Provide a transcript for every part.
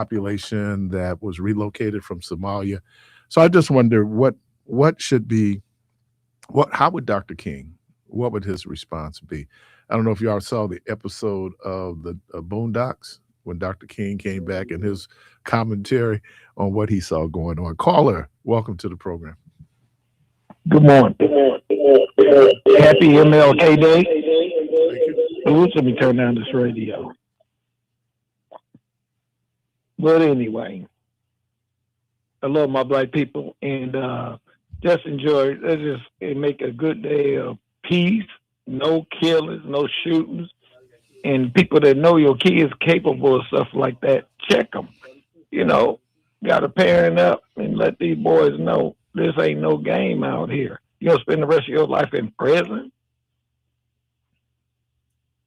population that was relocated from Somalia. So I just wonder what should be what how would Dr. King, what would his response be? I don't know if y'all saw the episode of the Boondocks when Dr. King came back and his commentary on what he saw going on. Caller, welcome to the program. Good morning. Happy MLK Day. Thank you. Ooh, let me turn down this radio. But anyway, I love my black people and just enjoy. Let's just make a good day of peace. No killings, no shootings, and people that know your kids capable of stuff like that, check them. You know, got to parent up and let these boys know this ain't no game out here. You gonna spend the rest of your life in prison?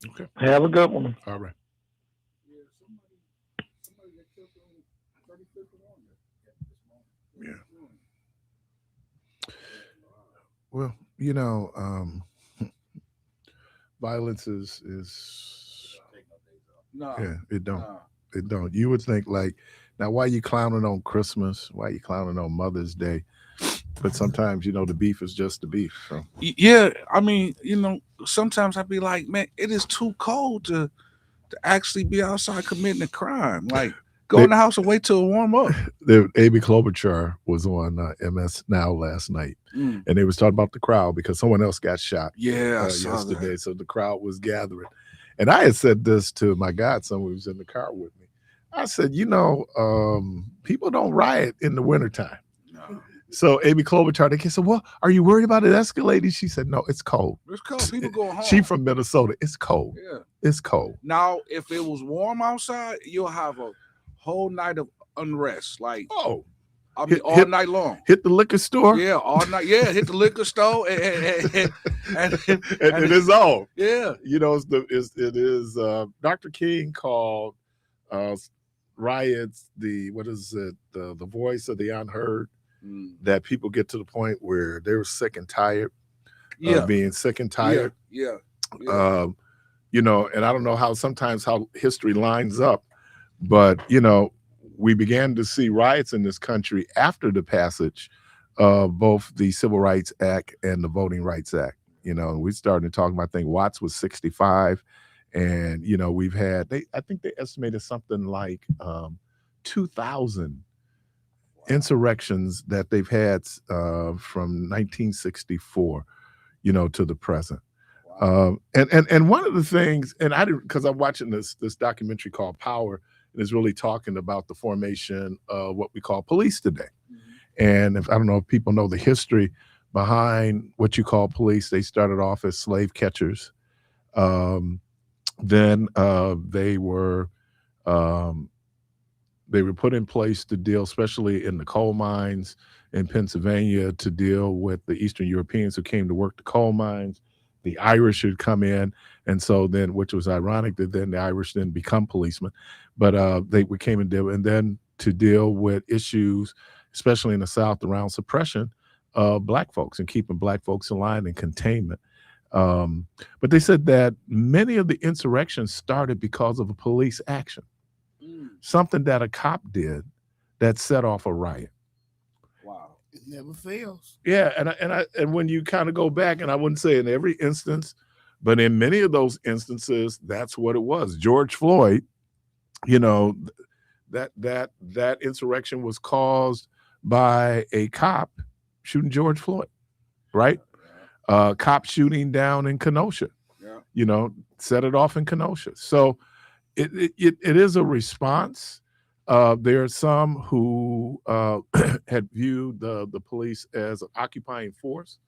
Okay. Have a good one. All right. Yeah. Well, violence is No, yeah, it don't. no. It don't. You would think like, now why you clowning on Christmas? Why you clowning on Mother's Day? But sometimes, the beef is just the beef. So Yeah, I mean, sometimes I'd be like, man, it is too cold to actually be outside committing a crime. Like, go they, in the house and wait till it warm up. Amy Klobuchar was on MS Now last night, Mm. and they was talking about the crowd because someone else got shot Yeah, I saw yesterday. that. So the crowd was gathering, and I had said this to my godson who was in the car with me. I said, people don't riot in the wintertime. No. So Amy Klobuchar, they said, well, are you worried about it escalating? She said, no, it's cold. It's cold. People going home. She from Minnesota. It's cold. Yeah. It's cold. Now, if it was warm outside, you'll have a whole night of unrest. Like, Oh, I mean, all night long. hit the liquor store. Yeah, all night. Yeah, hit the liquor store and And it is on. Yeah. It is Dr. King called riots the voice of the unheard. That people get to the point where they were sick and tired of being sick and tired. Yeah. And I don't know how history lines up, but we began to see riots in this country after the passage of both the Civil Rights Act and the Voting Rights Act. We started talking about, I think Watts was 65, and we've had I think they estimated something like 2,000 insurrections that they've had from 1964, to the present. And one of the things, and I didn't, because I'm watching this documentary called Power, and it's really talking about the formation of what we call police today. Mm-hmm. And I don't know if people know the history behind what you call police. They started off as slave catchers. Then they were put in place to deal, especially in the coal mines in Pennsylvania, to deal with the Eastern Europeans who came to work the coal mines. The Irish would come in, and so then, which was ironic that then the Irish didn't become policemen, but they came and deal, and then to deal with issues, especially in the South, around suppression of Black folks and keeping Black folks in line and containment. But they said that many of the insurrections started because of a police action. Something that a cop did that set off a riot. Wow. It never fails. Yeah, and when you kind of go back, and I wouldn't say in every instance, but in many of those instances, that's what it was. George Floyd, that insurrection was caused by a cop shooting George Floyd, right? Cop shooting down in Kenosha, set it off in Kenosha. So it is a response. There are some who had viewed the police as an occupying force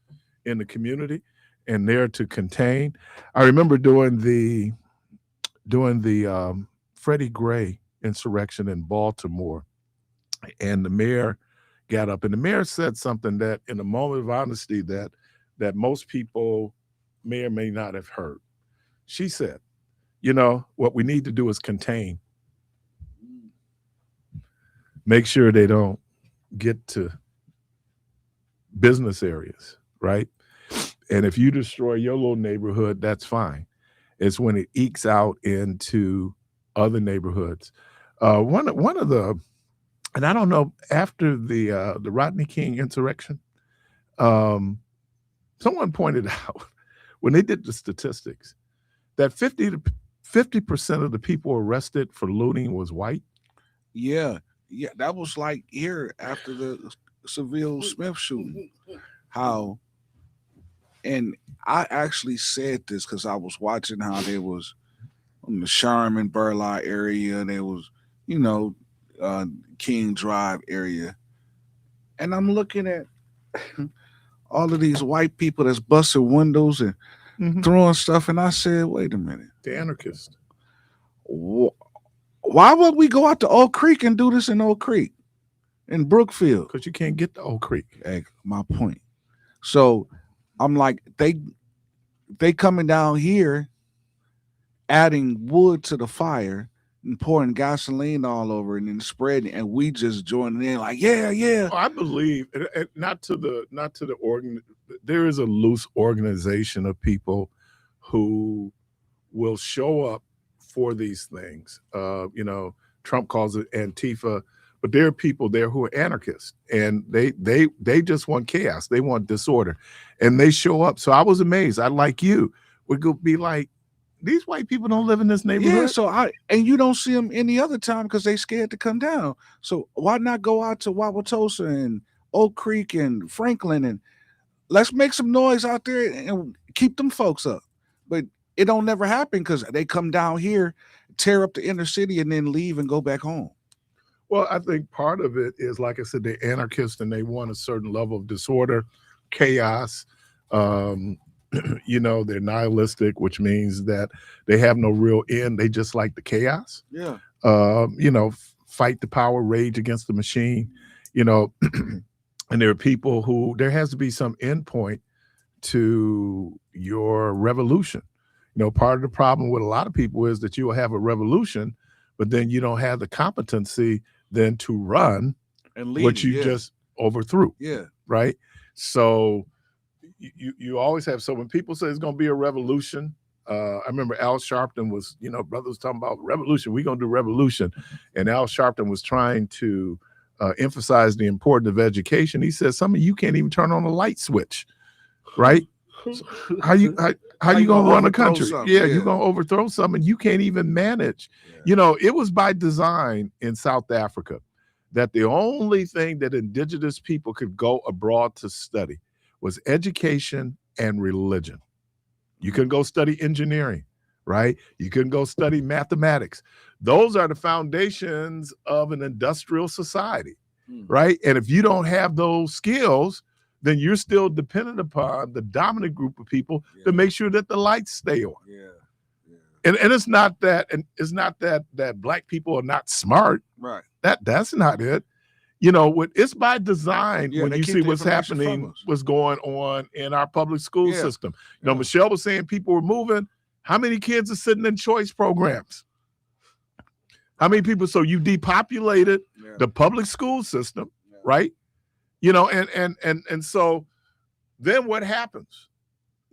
in the community and there to contain. I remember during the Freddie Gray insurrection in Baltimore, and the mayor got up, and the mayor said something that, in a moment of honesty, that most people may or may not have heard. She said, what we need to do is contain. Make sure they don't get to business areas, right? And if you destroy your little neighborhood, that's fine. It's when it ekes out into other neighborhoods. One of the, and I don't know, after the Rodney King insurrection, um, someone pointed out when they did the statistics that 50% of the people arrested for looting was white. Yeah, yeah, that was like here after the Seville Smith shooting. How and I actually said this because I was watching how there was in the Sherman Burla area, there was, you know, uh, King Drive area, and I'm looking at all of these white people that's busting windows and Mhm. throwing stuff, and I said, wait a minute, The anarchist. wh- why would we go out to Oak Creek and do this in Oak Creek in Brookfield? Because you can't get to Oak Creek. My point. So I'm like, they coming down here, adding wood to the fire and pouring gasoline all over and then spreading, and we just joining in like, yeah, yeah. I believe, not to the organ. There is a loose organization of people who will show up for these things. Trump calls it Antifa, but there are people there who are anarchists, and they just want chaos. They want disorder, and they show up. So I was amazed. I, like you, would go be like, these white people don't live in this Yeah, neighborhood. so and you don't see them any other time because they scared to come down. So why not go out to Wauwatosa and Oak Creek and Franklin and let's make some noise out there and keep them folks up. But it don't never happen because they come down here, tear up the inner city, and then leave and go back home. Well, I think part of it is, like I said, they're anarchists and they want a certain level of disorder, chaos. Um, they're nihilistic, which means that they have no real end. They just like the chaos. Yeah. Fight the power, rage against the machine. And there are people who there has to be some endpoint to your revolution. Part of the problem with a lot of people is that you will have a revolution, but then you don't have the competency then to run And lead what it, you yeah. just overthrew, Yeah. right? So you always have, so when people say it's going to be a revolution, I remember Al Sharpton was, brothers talking about revolution, we're going to do revolution. And Al Sharpton was trying to emphasize the importance of education. He said, some of you can't even turn on a light switch, right? So how you going to run a country? Yeah, you're going to overthrow something. You can't even manage. Yeah. It was by design in South Africa that the only thing that indigenous people could go abroad to study was education and religion. You couldn't go study engineering, right? You couldn't go study mathematics. Those are the foundations of an industrial society, right? And if you don't have those skills, then you're still dependent upon the dominant group of people to make sure that the lights stay on. Yeah. And it's not that black people are not smart. Right. That's not it. It's by design. Yeah, when they you keep see the what's information from happening, us. what's going on in our public school Yeah. system. Yeah. Michelle was saying people were moving. How many kids are sitting in choice programs? How many people? So you depopulated the public school system, right? And so then what happens?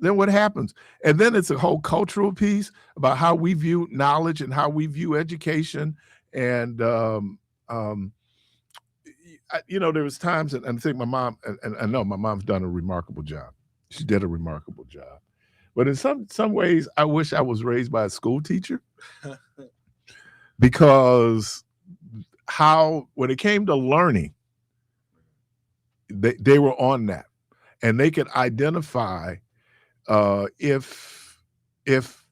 And then it's a whole cultural piece about how we view knowledge and how we view education. And there was times, and I think my mom, and I know my mom's done a remarkable job. She did a remarkable job. But in some ways, I wish I was raised by a school teacher because when it came to learning, they were on that, and they could identify if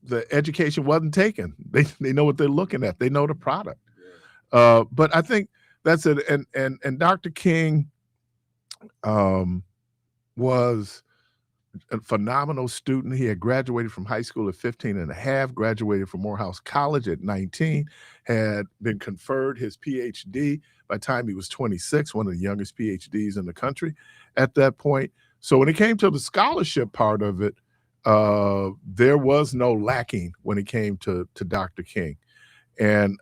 the education wasn't taken. They know what they're looking at. They know the product. But I think that's it. And Dr. King was a phenomenal student. He had graduated from high school at 15 and a half, graduated from Morehouse College at 19, had been conferred his PhD by the time he was 26, one of the youngest PhDs in the country at that point. So when it came to the scholarship part of it, there was no lacking when it came to Dr. King. And,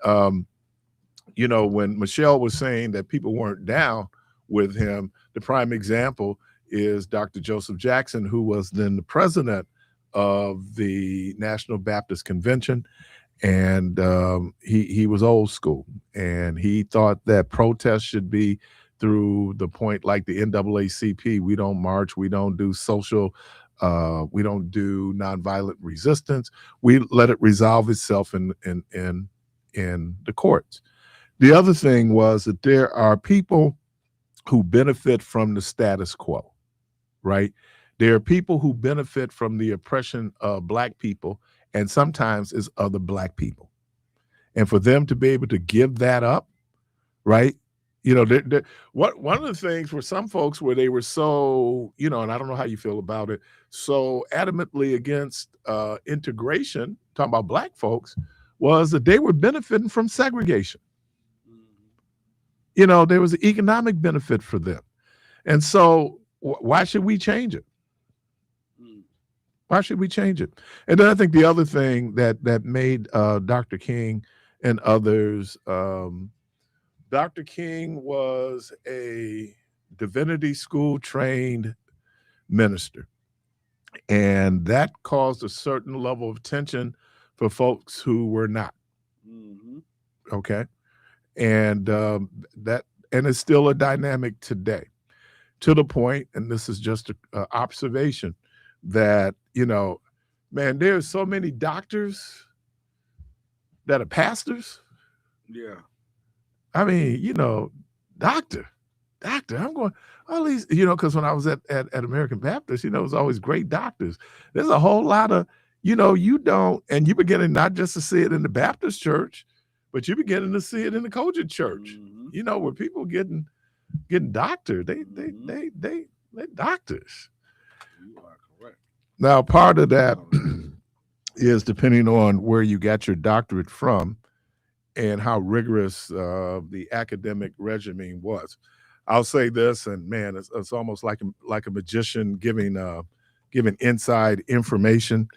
when Michelle was saying that people weren't down with him, the prime example is Dr. Joseph Jackson, who was then the president of the National Baptist Convention. And he was old school, and he thought that protests should be through the point like the NAACP. We don't march, we don't do social, we don't do nonviolent resistance. We let it resolve itself in the courts. The other thing was that there are people who benefit from the status quo, right? There are people who benefit from the oppression of Black people, and sometimes it's other Black people. And for them to be able to give that up, right? You know, what one of the things for some folks where they were so, you know, and I don't know how you feel about it, so adamantly against integration, talking about Black folks, was that they were benefiting from segregation. You know, there was an economic benefit for them. And so why should we change it? Why should we change it? And then I think the other thing that made Dr. King and others, Dr. King was a divinity school trained minister. And that caused a certain level of tension for folks who were not. Okay. And and it's still a dynamic today, to the point, and this is just an observation, that, you know, man, there's so many doctors that are pastors. Yeah. I mean, you know, doctor, I'm going, all these, you know, because when I was at American Baptist, you know, it was always great doctors. There's a whole lot of, you know, you beginning not just to see it in the Baptist church, but you're beginning to see it in the Kojic church, you know, where people getting doctored. They doctors. You are correct. Now, part of that is depending on where you got your doctorate from and how rigorous the academic regimen was. I'll say this, and man, it's almost like a magician giving inside information.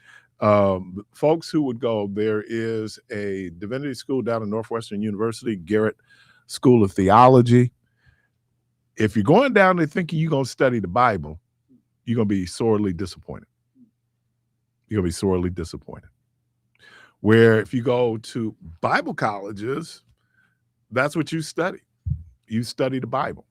Folks who would go, there is a divinity school down at Northwestern University, Garrett School of Theology. If you're going down there thinking you're going to study the Bible, you're going to be sorely disappointed. You're going to be sorely disappointed. Where if you go to Bible colleges, that's what you study. You study the Bible.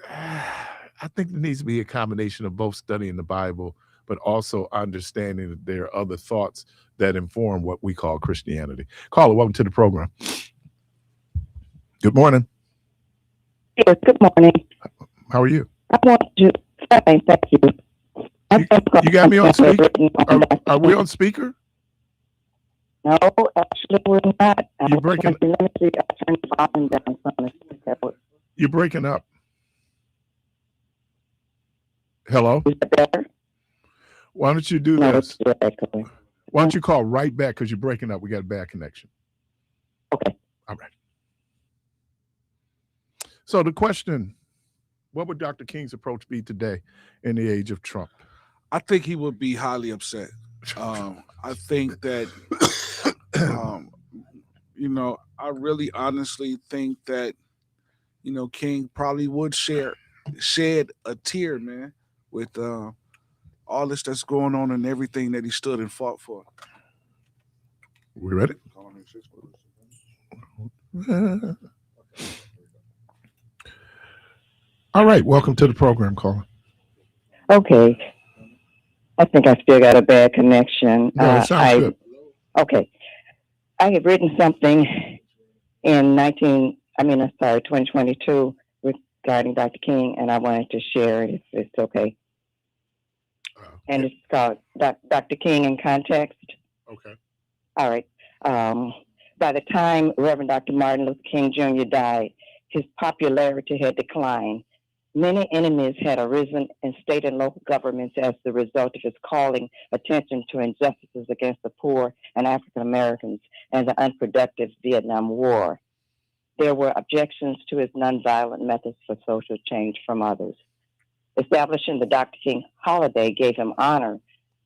I think there needs to be a combination of both studying the Bible, but also understanding that there are other thoughts that inform what we call Christianity. Caller, welcome to the program. Good morning. Yes, good morning. How are you? I want to fine, thank you. You got me on speaker? Are we on speaker? No, actually we're not. You're breaking. Let me see. I turned the volume down from the speaker. You're breaking up. Hello? Is it better? Why don't you do No, this? it's still echoing. Why don't you call right back because you're breaking up? We got a bad connection. Okay. All right. So the question, what would Dr. King's approach be today in the age of Trump? I think he would be highly upset. I think that, you know, I really honestly think that, you know, King probably would shed a tear, man, with all this that's going on and everything that he stood and fought for. We ready? All right. Welcome to the program, caller. Okay. I think I still got a bad connection. No, it sounds good. Okay. I have written something in 2022 regarding Dr. King, and I wanted to share it if it's okay. And it's called Dr. King in Context. Okay. All right. By the time Reverend Dr. Martin Luther King Jr. died, his popularity had declined. Many enemies had arisen in state and local governments as the result of his calling attention to injustices against the poor and African Americans and the unproductive Vietnam War. There were objections to his nonviolent methods for social change from others. Establishing the Dr. King holiday gave him honor,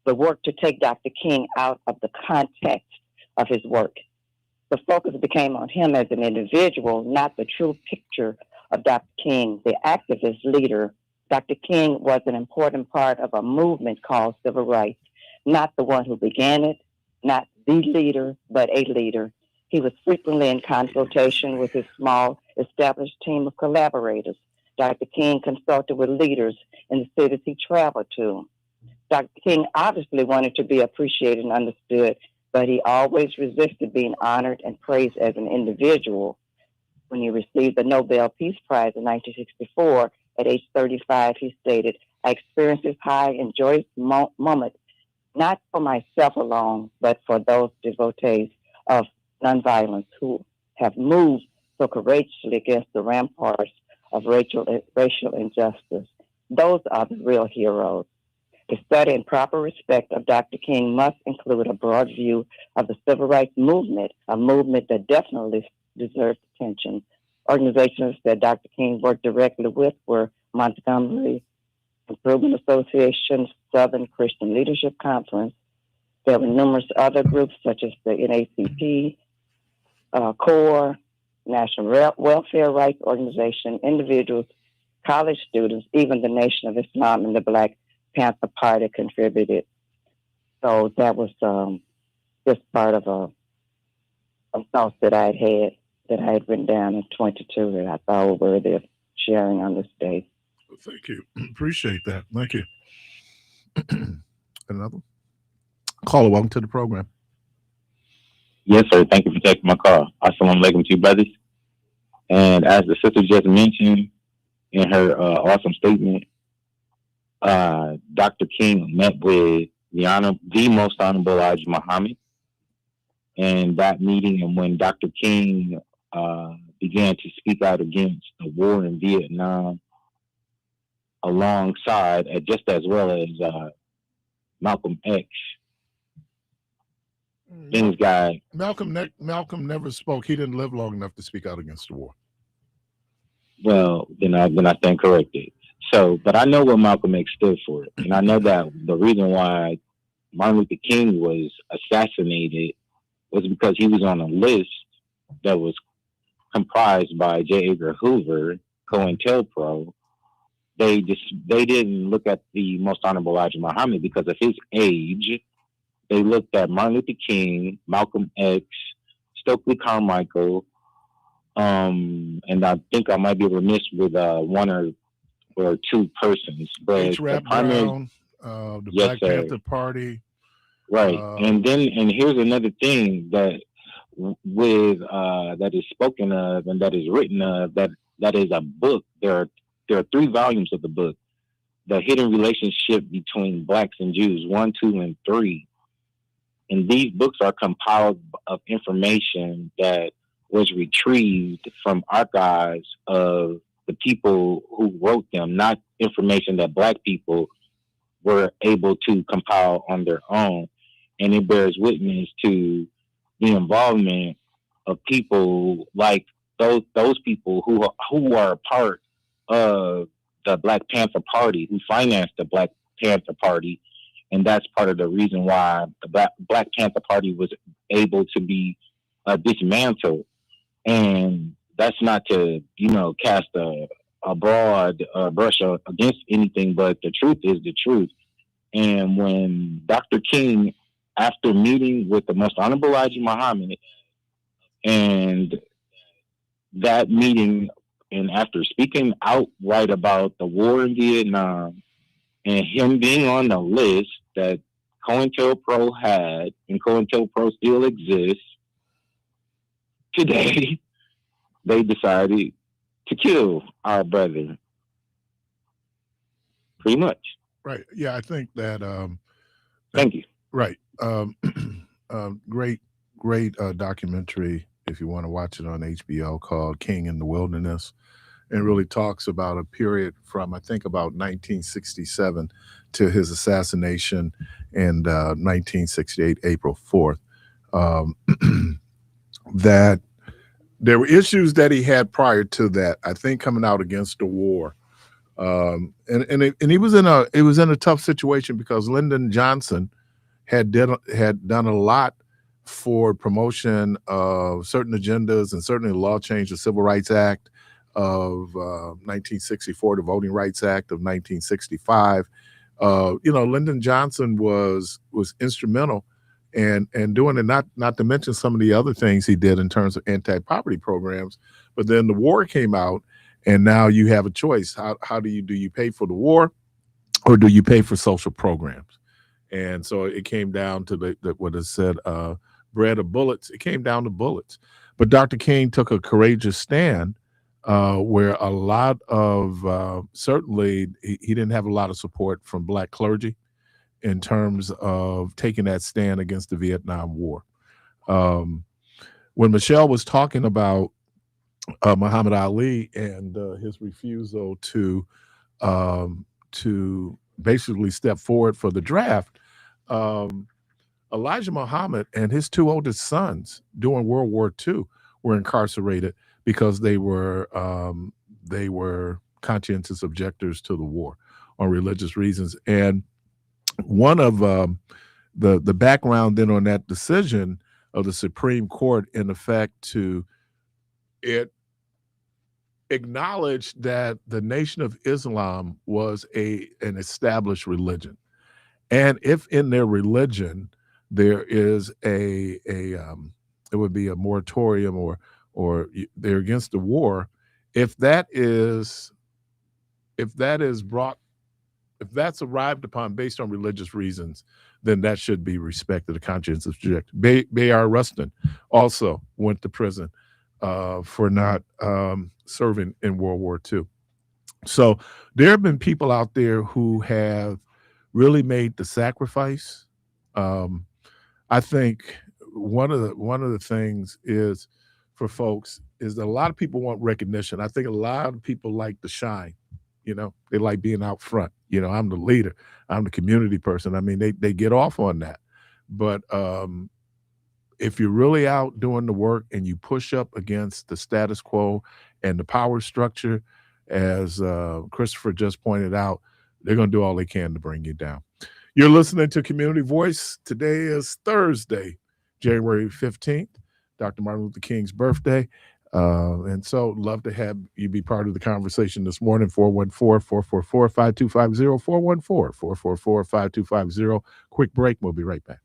but work to take Dr. King out of the context of his work. The focus became on him as an individual, not the true picture of Dr. King, the activist leader. Dr. King was an important part of a movement called civil rights, not the one who began it, not the leader, but a leader. He was frequently in consultation with his small, established team of collaborators. Dr. King consulted with leaders in the cities he traveled to. Dr. King obviously wanted to be appreciated and understood, but he always resisted being honored and praised as an individual. When he received the Nobel Peace Prize in 1964, at age 35, he stated, "I experienced this high and joyous moment, not for myself alone, but for those devotees of nonviolence who have moved so courageously against the ramparts of racial injustice. Those are the real heroes." The study and proper respect of Dr. King must include a broad view of the civil rights movement, a movement that definitely deserves attention. Organizations that Dr. King worked directly with were Montgomery Improvement Association, Southern Christian Leadership Conference. There were numerous other groups such as the NACP, CORE, National Welfare Rights Organization, individuals, college students, even the Nation of Islam and the Black Panther Party contributed. So that was just part of some thoughts that I had written down in 22 that I thought were worthy of sharing on this day. Thank you. Appreciate that. Thank you. Another caller, welcome to the program. Yes, sir. Thank you for taking my call. Assalamu alaikum to you, brothers. And as the sister just mentioned in her awesome statement, Dr. King met with the most honorable Elijah Muhammad. And that meeting, and when Dr. King began to speak out against the war in Vietnam, alongside, just as well as Malcolm X, things got... Malcolm never spoke. He didn't live long enough to speak out against the war. Well, then I stand corrected. So, but I know what Malcolm X stood for, and I know that the reason why Martin Luther King was assassinated was because he was on a list that was comprised by J. Edgar Hoover, COINTELPRO. They didn't look at the most honorable Elijah Muhammad because of his age. They looked at Martin Luther King, Malcolm X, Stokely Carmichael, and I think I might be remiss with one or two persons. But H. Rap Brown, the Black Panther Party. Right. And here's another thing that that is spoken of and that is written of, that is a book. There are 3 volumes of the book, The Hidden Relationship Between Blacks and Jews, 1, 2, and 3. And these books are compiled of information that was retrieved from archives of the people who wrote them, not information that Black people were able to compile on their own. And it bears witness to the involvement of people like those people who are a part of the Black Panther Party, who financed the Black Panther Party. And that's part of the reason why the Black Panther Party was able to be dismantled. And that's not to, cast a broad brush against anything, but the truth is the truth. And when Dr. King, after meeting with the most honorable Elijah Muhammad, and that meeting, and after speaking outright about the war in Vietnam, and him being on the list that COINTELPRO had, and COINTELPRO still exists today, they decided to kill our brother. Pretty much. Right. Yeah, I think that. Thank you. Right. Great documentary, if you want to watch it on HBO, called King in the Wilderness. And really talks about a period from, I think, about 1967 to his assassination in 1968, April 4th. That there were issues that he had prior to that, I think, coming out against the war. And he was in a tough situation because Lyndon Johnson had done a lot for promotion of certain agendas, and certainly the law change, the Civil Rights Act of 1964, the Voting Rights Act of 1965. Lyndon Johnson was instrumental and doing it, not to mention some of the other things he did in terms of anti-poverty programs. But then the war came out, and now you have a choice. How do you pay for the war, or do you pay for social programs? And so it came down to what is said, bread or bullets. It came down to bullets. But Dr. King took a courageous stand, where a lot of certainly he didn't have a lot of support from black clergy in terms of taking that stand against the Vietnam War. Um, when Michelle was talking about Muhammad Ali and his refusal to basically step forward for the draft, um, Elijah Muhammad and his two oldest sons during World War II were incarcerated because they were conscientious objectors to the war on religious reasons. And one of the background then on that decision of the Supreme Court, in effect, to it acknowledged that the Nation of Islam was an established religion, and if in their religion there is it would be a moratorium, or they're against the war, if that is brought, if that's arrived upon based on religious reasons, then that should be respected. A conscientious objector. Bayard Rustin also went to prison for not serving in World War II. So there have been people out there who have really made the sacrifice. Um, I think one of the things is for folks is that a lot of people want recognition. I think a lot of people like to shine. They like being out front. I'm the leader. I'm the community person. I mean, they get off on that. But if you're really out doing the work and you push up against the status quo and the power structure, as Christopher just pointed out, they're going to do all they can to bring you down. You're listening to Community Voice. Today is Thursday, January 15th, Dr. Martin Luther King's birthday. And so love to have you be part of the conversation this morning. 414-444-5250, 414-444-5250. Quick break. We'll be right back.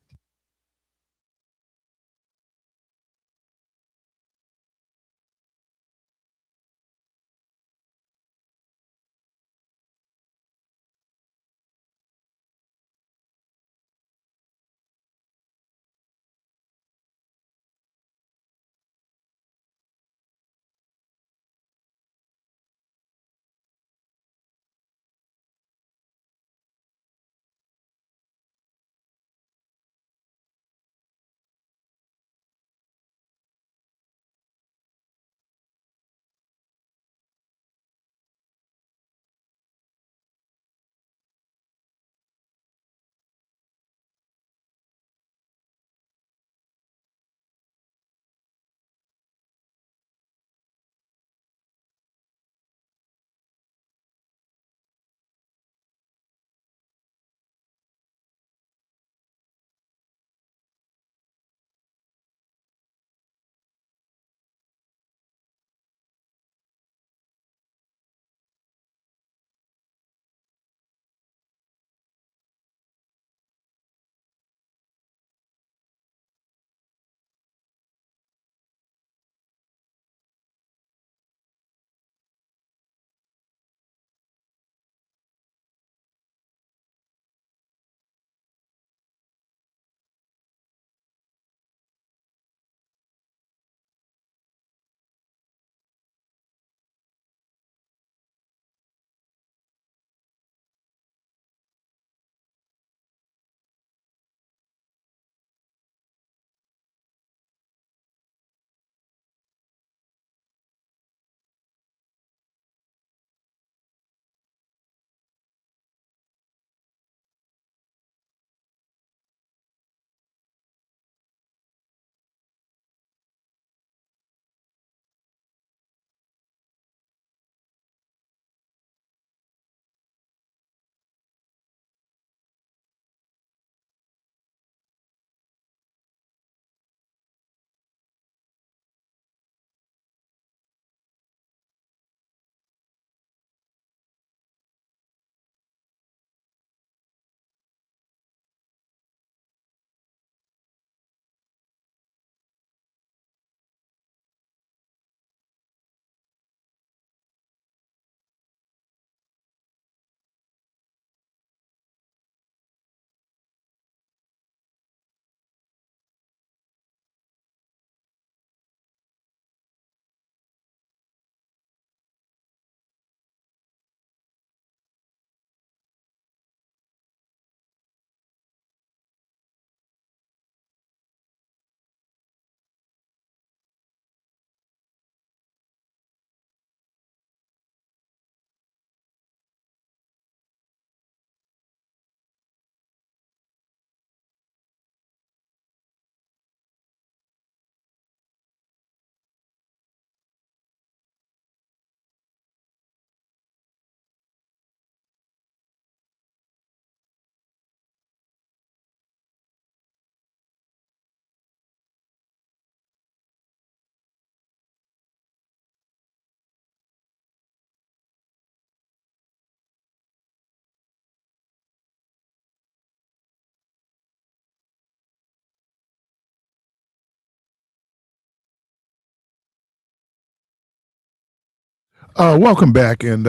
Welcome back. And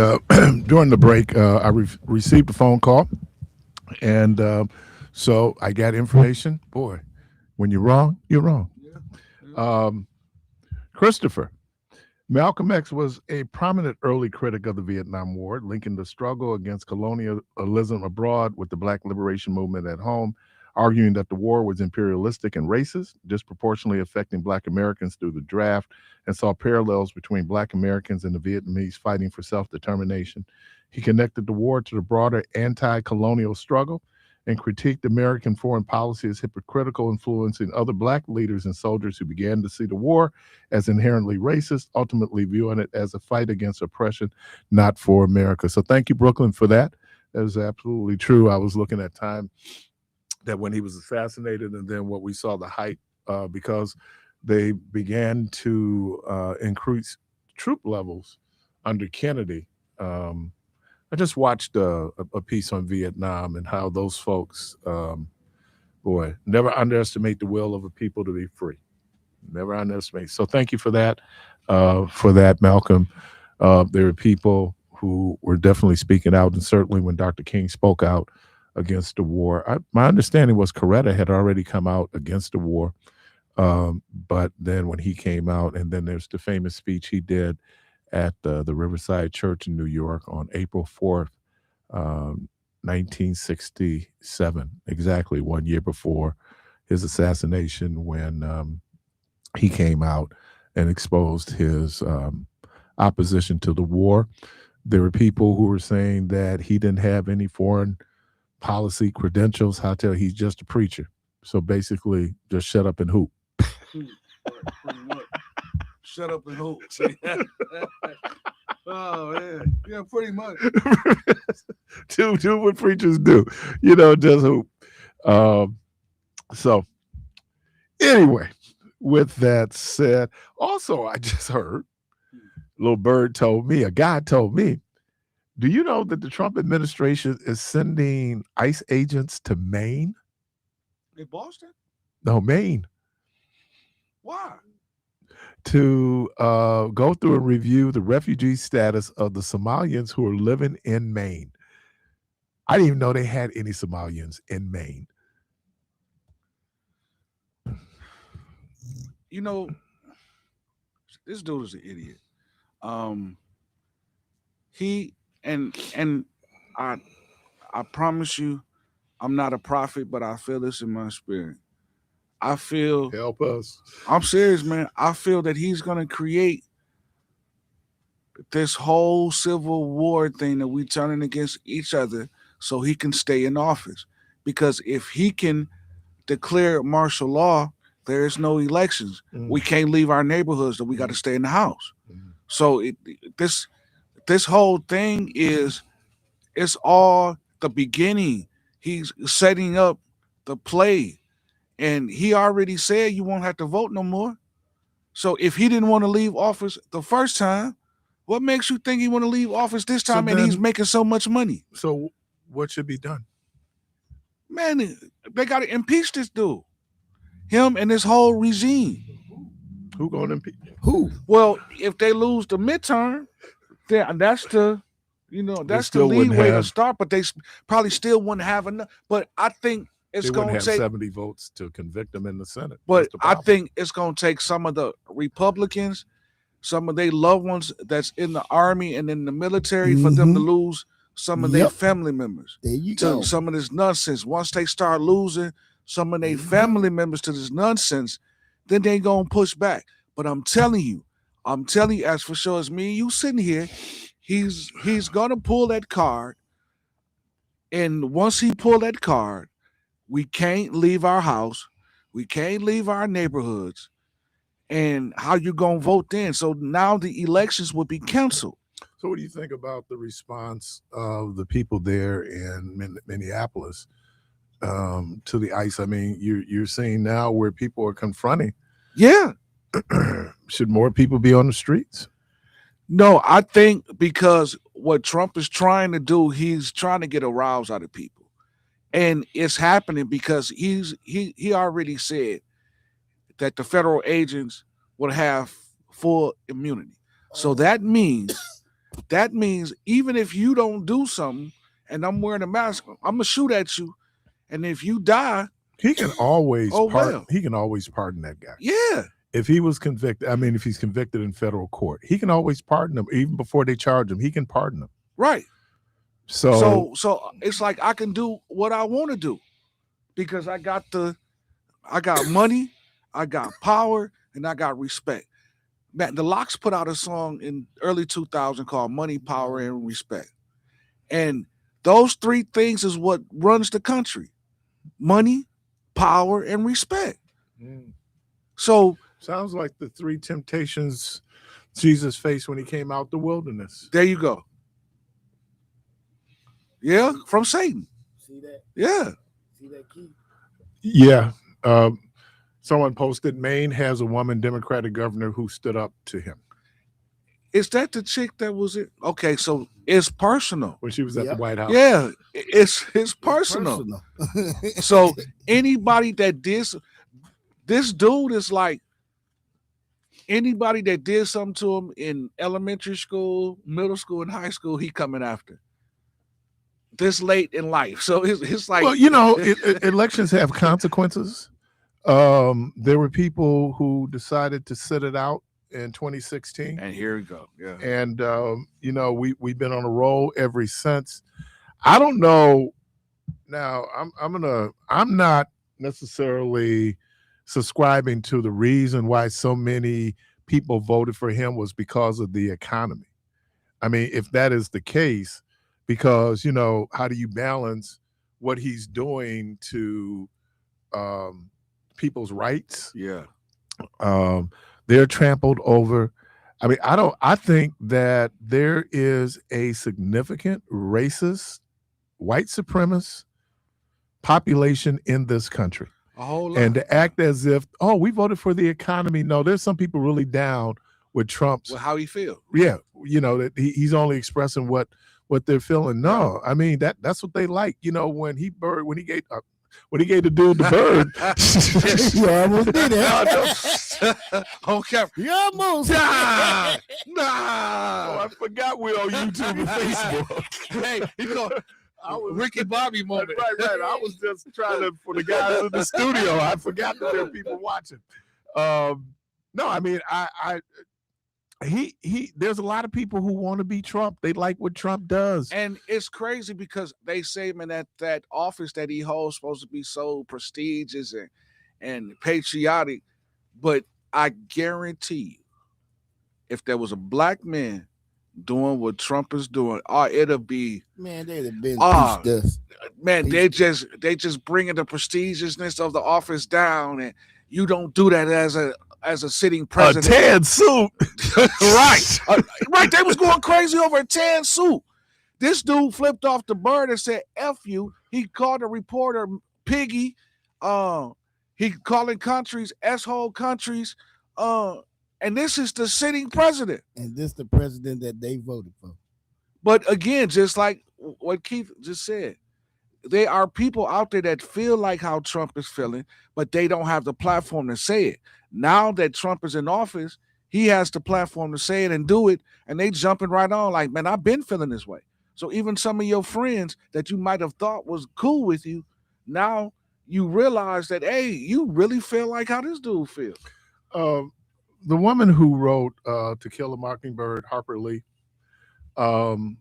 during the break, I received a phone call, and so I got information. Boy, when you're wrong, you're wrong. Yeah. Yeah. Um, Christopher, Malcolm X was a prominent early critic of the Vietnam War, linking the struggle against colonialism abroad with the Black liberation movement at home, arguing that the war was imperialistic and racist, disproportionately affecting Black Americans through the draft, and saw parallels between Black Americans and the Vietnamese fighting for self determination. He connected the war to the broader anti colonial struggle and critiqued American foreign policy as hypocritical, influencing other Black leaders and soldiers who began to see the war as inherently racist, ultimately viewing it as a fight against oppression, not for America. So thank you, Brooklyn, for that. That is absolutely true. I was looking at time that when he was assassinated, and then what we saw the height, because they began to increase troop levels under Kennedy. I just watched a piece on Vietnam and how those folks, boy, never underestimate the will of a people to be free. Never underestimate. So thank you for that, Malcolm. There are people who were definitely speaking out, and certainly when Dr. King spoke out against the war, my understanding was Coretta had already come out against the war, but then when he came out, and then there's the famous speech he did at the Riverside Church in New York on April 4th, 1967, exactly 1 year before his assassination, when he came out and exposed his opposition to the war. There were people who were saying that he didn't have any foreign policy credentials. How tell he's just a preacher. So basically, just shut up and hoop. Pretty much. Shut up and hope. Oh man, yeah, pretty much. do what preachers do, just hoop. So anyway, with that said, also I just heard little bird told me, a guy told me, do you know that the Trump administration is sending ICE agents to Maine? In Boston? No, Maine. Why? To go through and review the refugee status of the Somalians who are living in Maine. I didn't even know they had any Somalians in Maine. You know, this dude is an idiot. He and I promise you, I'm not a prophet, but I feel this in my spirit. I feel Help us. I'm serious, man. I feel that he's gonna create this whole civil war thing that we turning against each other so he can stay in office. Because if he can declare martial law, there is no elections. We can't leave our neighborhoods, so we got to stay in the house. So this whole thing it's all the beginning. He's setting up the play. And he already said you won't have to vote no more. So if he didn't want to leave office the first time, what makes you think he want to leave office this time and he's making so much money? So what should be done? Man, they got to impeach this dude. Him and this whole regime. Who going to impeach? Who? Well, if they lose the midterm, then that's the still wouldn't leeway to have- start, but they probably still wouldn't have enough. But I think it's They going wouldn't to have take 70 votes to convict him in the Senate. But That's the I problem. think it's going to take some of the Republicans, some of their loved ones that's in the army and in the military for them to lose some of their Yep. family members There you to go. some of this nonsense. Once they start losing some of their family members to this nonsense, then they going to push back. But I'm telling you, as for sure as me and you sitting here, he's going to pull that card. And once he pull that card, we can't leave our house. We can't leave our neighborhoods. And how you going to vote then? So now the elections will be canceled. So what do you think about the response of the people there in Minneapolis to the ICE? I mean, you're seeing now where people are confronting. Yeah. Should more people be on the streets? No, I think because what Trump is trying to do, he's trying to get a rouse out of people. And it's happening because he already said that the federal agents would have full immunity. So that means that means even if you don't do something and I'm wearing a mask, I'm gonna shoot at you. And if you die, He can always Oh, well. He can always pardon that guy. yeah, If he was convicted, I mean, if he's convicted in federal court, he can always pardon him. Even before they charge him, he can pardon him. right. So, So it's like I can do what I want to do because I got money, I got power, and I got respect. Man, the Locks put out a song in early 2000 called Money, Power, and Respect. And those three things is what runs the country. Money, power, and respect. So sounds like the three temptations Jesus faced when he came out the wilderness. there you go. Yeah, from Satan. See that? Yeah. See that key? Yeah. Someone posted Maine has a woman Democratic governor who stood up to him Is that the chick that was it? Okay, so it's personal. when she was at the Yep. White House. Yeah, it's personal. So anybody that did this dude is like anybody that did something to him in elementary school, middle school, and high school, he coming after. This late in life, so it's like Well, elections have consequences. There were people who decided to sit it out in 2016, and here we go. Yeah, and we've been on a roll ever since. I don't know. Now, I'm not necessarily subscribing to the reason why so many people voted for him was because of the economy. I mean, if that is the case, because how do you balance what he's doing to people's rights? yeah. They're trampled over. I mean, I think that there is a significant racist, white supremacist population in this country. A whole lot. And to act as if, oh, we voted for the economy. No, there's some people really down with Trump's. Well, how he feel? Yeah, that he's only expressing what they're feeling. No, I mean that's what they like. When he gave the dude the bird, You almost did it. Okay. You almost. Nah. I forgot we're on YouTube and Facebook. Hey, I was Ricky Bobby moment. right. I was just trying to for the guys in the studio. I forgot that there are people watching. No, I mean there's a lot of people who want to be Trump. They like what Trump does. And it's crazy because they say, man, that office that he holds supposed to be so prestigious and patriotic. But I guarantee you, if there was a black man doing what Trump is doing, it'll be Man, they'd have been dust. Man, they just bringing the prestigiousness of the office down, and you don't do that as a sitting president. A tan suit. Right. Right. They was going crazy over a tan suit. This dude flipped off the bird and said, F you. He called a reporter piggy. He calling countries S-hole countries. And this is the sitting president. And this the president that they voted for. But again, just like what Keith just said, there are people out there that feel like how Trump is feeling, but they don't have the platform to say it. Now that Trump is in office, he has the platform to say it and do it, and they jumping right on like, man, I've been feeling this way. So even some of your friends that you might have thought was cool with you, now you realize that, hey, you really feel like how this dude feels. The woman who wrote To Kill a Mockingbird, Harper Lee,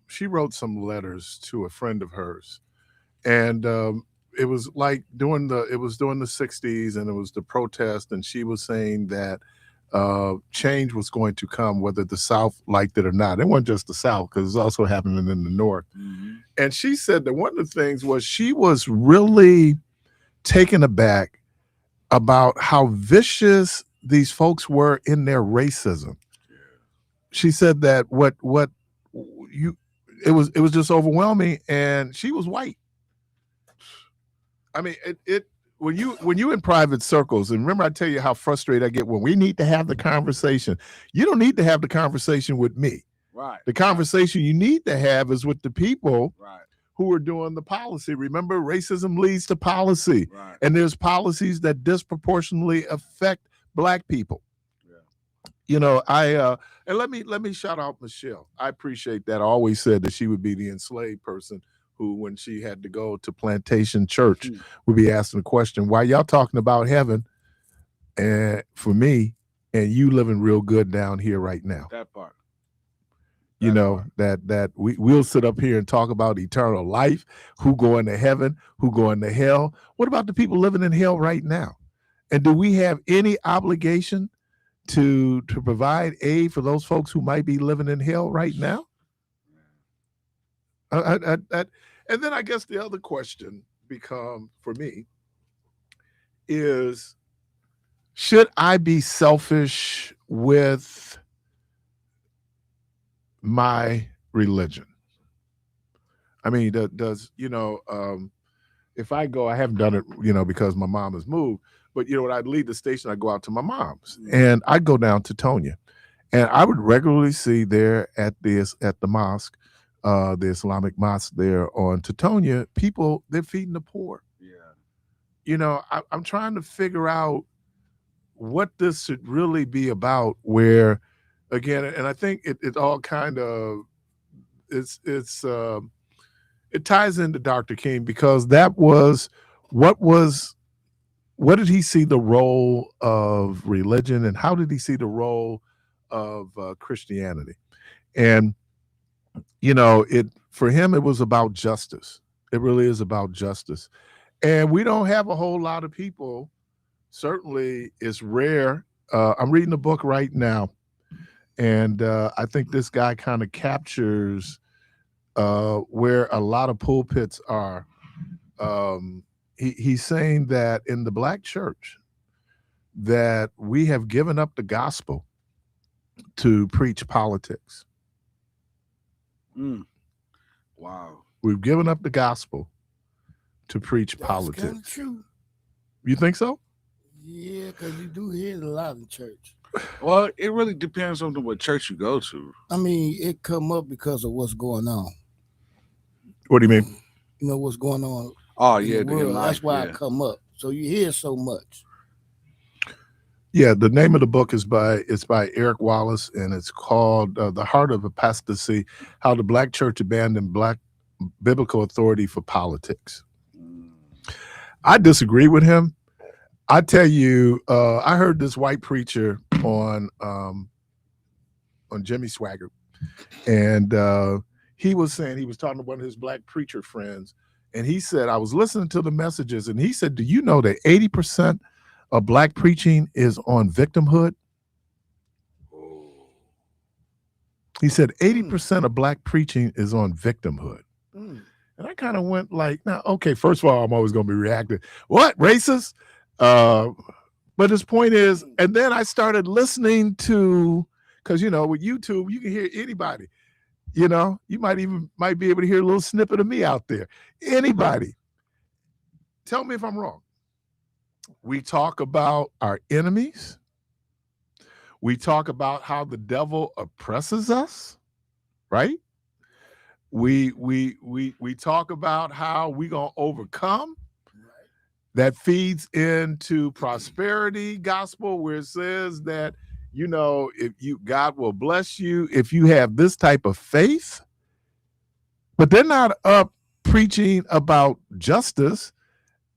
she wrote some letters to a friend of hers. And it was like during the 60s, and it was the protest, and she was saying that change was going to come whether the South liked it or not. It wasn't just the South, because it's also happening in the North. Mm-hmm. And she said that one of the things was she was really taken aback about how vicious these folks were in their racism. She said that it was just overwhelming, and she was white. I mean, when you in private circles, and remember I tell you how frustrated I get when we need to have the conversation. You don't need to have the conversation with me. Right. The conversation you need to have is with the people right. who are doing the policy. Remember, racism leads to policy. Right. And there's policies that disproportionately affect Black people. Yeah. And let me shout out Michelle. I appreciate that. I always said that she would be the enslaved person who, when she had to go to Plantation Church, would be asking the question, why y'all talking about heaven and for me, and you living real good down here right now? That part. You know, that we'll sit up here and talk about eternal life, who going to heaven, who going to hell. What about the people living in hell right now? And do we have any obligation to provide aid for those folks who might be living in hell right now? And then I guess the other question for me is, should I be selfish with my religion? I mean, does if I go, I haven't done it, because my mom has moved, but when I'd leave the station, I'd go out to my mom's and I'd go down to Tonya, and I would regularly see there at the mosque, the Islamic mosque there on Tetonia, people, they're feeding the poor. Yeah. I'm trying to figure out what this should really be about, where, again, and I think it all kind of, it ties into Dr. King, because that was, what did he see the role of religion, and how did he see the role of Christianity? And, for him, it was about justice. It really is about justice. And we don't have a whole lot of people. Certainly it's rare. I'm reading a book right now, and I think this guy kind of captures where a lot of pulpits are. He's saying that in the Black church, that we have given up the gospel to preach politics. Wow. We've given up the gospel to preach That's politics. kind of true. You think so? Yeah, because you do hear it a lot in church. Well, it really depends on what church you go to. I mean, it come up because of what's going on. What do you mean? You know what's going on. Oh, in yeah. the world. life, That's why yeah. I come up. So you hear so much. Yeah, the name of the book is by Eric Wallace, and it's called The Heart of Apostasy: How the Black Church Abandoned Black Biblical Authority for Politics. I disagree with him. I tell you, I heard this white preacher on Jimmy Swaggart, and he was saying, he was talking to one of his black preacher friends, and he said, I was listening to the messages, and he said, do you know that 80% of black preaching is on victimhood? He said 80% of black preaching is on victimhood. And I kind of went like, now, okay, first of all, I'm always going to be reactive. What, racist? But his point is, and then I started listening to, because, with YouTube, you can hear anybody. You might be able to hear a little snippet of me out there. Anybody. Tell me if I'm wrong. We talk about our enemies. We talk about how the devil oppresses us, right? We talk about how we gonna overcome. That feeds into prosperity gospel, where it says that, God will bless you if you have this type of faith. But they're not up preaching about justice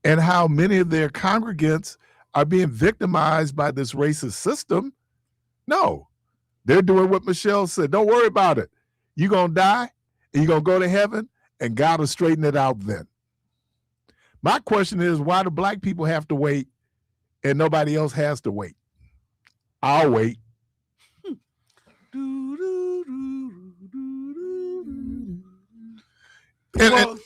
and how many of their congregants are being victimized by this racist system. No, they're doing what Michelle said. Don't worry about it. You're going to die and you're going to go to heaven, and God will straighten it out then. My question is, why do black people have to wait and nobody else has to wait? I'll wait. Well,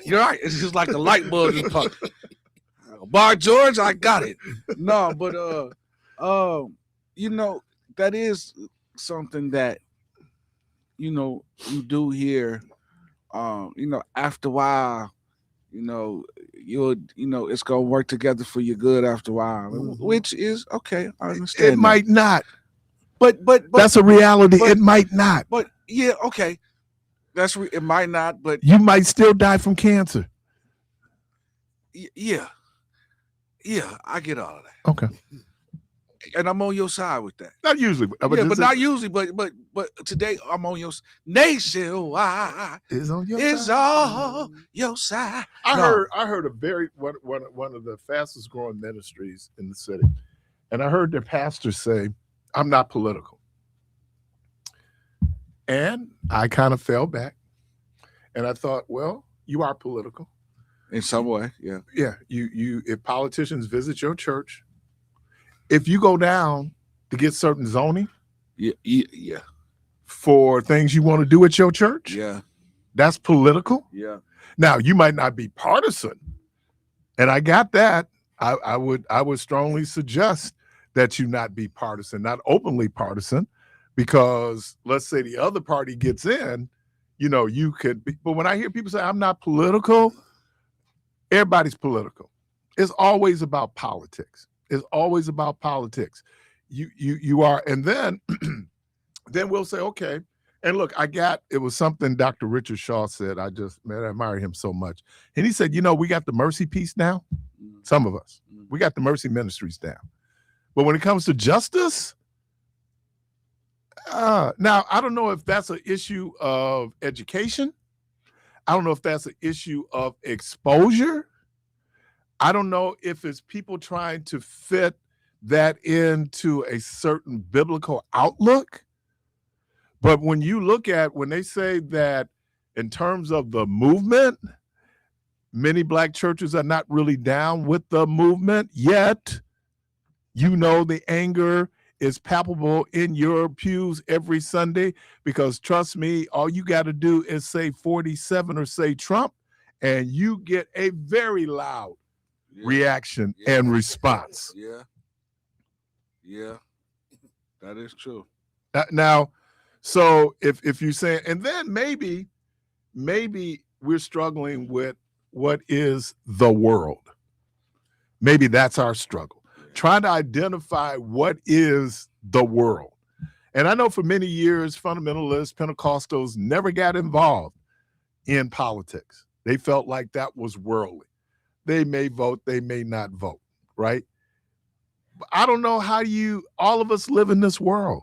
you're right. It's just like the light bulb just popped. Bar George, I got it. No, but that is something that you do hear. After a while, it's gonna work together for your good after a while, which is okay. I understand. It might not. But that's a reality. It might not. But yeah, okay. It might not, but you might still die from cancer. Yeah. Yeah, I get all of that. Okay. And I'm on your side with that. Not usually. But not usually. But today I'm on your nationwide. Is on your It's side. all your side. I No. heard a very one of the fastest growing ministries in the city, and I heard their pastor say, "I'm not political," and I kind of fell back, and I thought, well, you are political In some way, yeah. Yeah, you if politicians visit your church, if you go down to get certain zoning Yeah. for things you want to do at your church, Yeah. that's political. Yeah. Now, you might not be partisan, and I got that. I would strongly suggest that you not be partisan, not openly partisan, because let's say the other party gets in, you could be. But when I hear people say I'm not political, everybody's political. It's always about politics. It's always about politics. You are, and then then we'll say, okay. And look, it was something Dr. Richard Shaw said. I admire him so much. And he said, we got the mercy piece now. Some of us, we got the mercy ministries down. But when it comes to justice, now I don't know if that's an issue of education. I don't know if that's an issue of exposure. I don't know if it's people trying to fit that into a certain biblical outlook. But when they say that in terms of the movement, many Black churches are not really down with the movement, yet the anger is palpable in your pews every Sunday, because trust me, all you got to do is say 47 or say Trump, and you get a very loud reaction and response. Yeah, that is true. Now, so if you say, and then maybe we're struggling with what is the world. Maybe that's our struggle. Trying to identify what is the world. And I know for many years, fundamentalists, Pentecostals never got involved in politics. They felt like that was worldly. They may vote, they may not vote, right? But I don't know how all of us live in this world.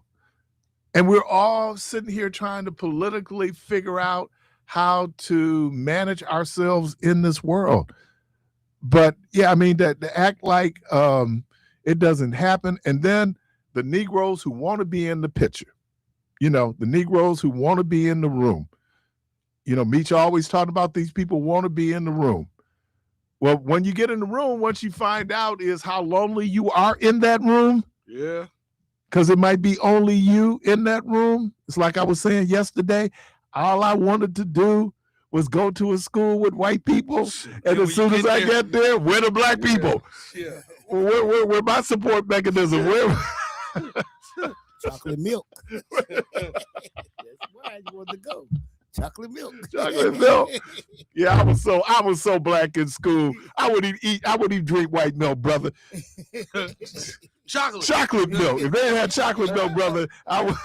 And we're all sitting here trying to politically figure out how to manage ourselves in this world. But yeah, I mean, to act like it doesn't happen. And then the Negroes who want to be in the picture, the Negroes who want to be in the room. Meech always talked about these people want to be in the room. Well, when you get in the room, what you find out is how lonely you are in that room. Yeah. Because it might be only you in that room. It's like I was saying yesterday, all I wanted to do was go to a school with white people. And as soon as I get there, where the Black people? Yeah. Where my support mechanism? Where? Chocolate milk. That's where I want to go. Chocolate milk. Chocolate milk. Yeah, I was so Black in school. I wouldn't even drink white milk, brother. Chocolate milk. If they had chocolate milk, brother, I would.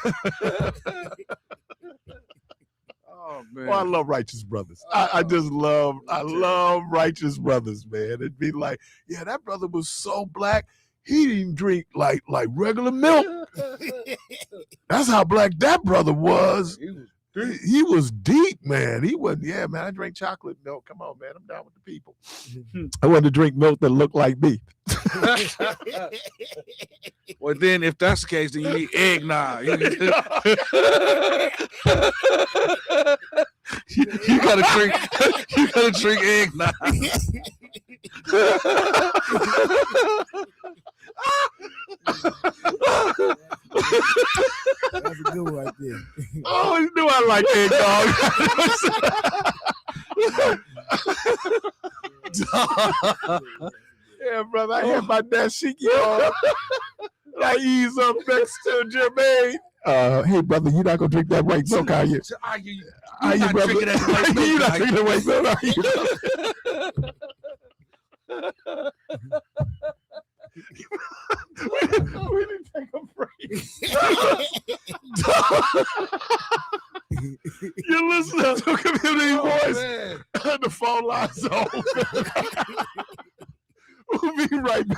Oh man. I love righteous brothers. I love righteous brothers, man. It'd be like, yeah, that brother was so Black, he didn't drink like regular milk. That's how Black that brother was. He was deep, man. He wasn't, yeah, man, I drank chocolate milk. Come on, man, I'm down with the people. I wanted to drink milk that looked like me. Well, then, if that's the case, then you need eggnog. You gotta drink eggnog. That's a good one right there. Oh, you knew I like eggnog. Yeah, brother, I had my dashiki on. I ease up next to Jermaine. Hey, brother, you're not gonna drink that white milk, are you? You're not drinking that white milk. You're not drinking that white milk, are you? We didn't take a break. You're listening to Community Voice. The phone lines open. We'll be right back.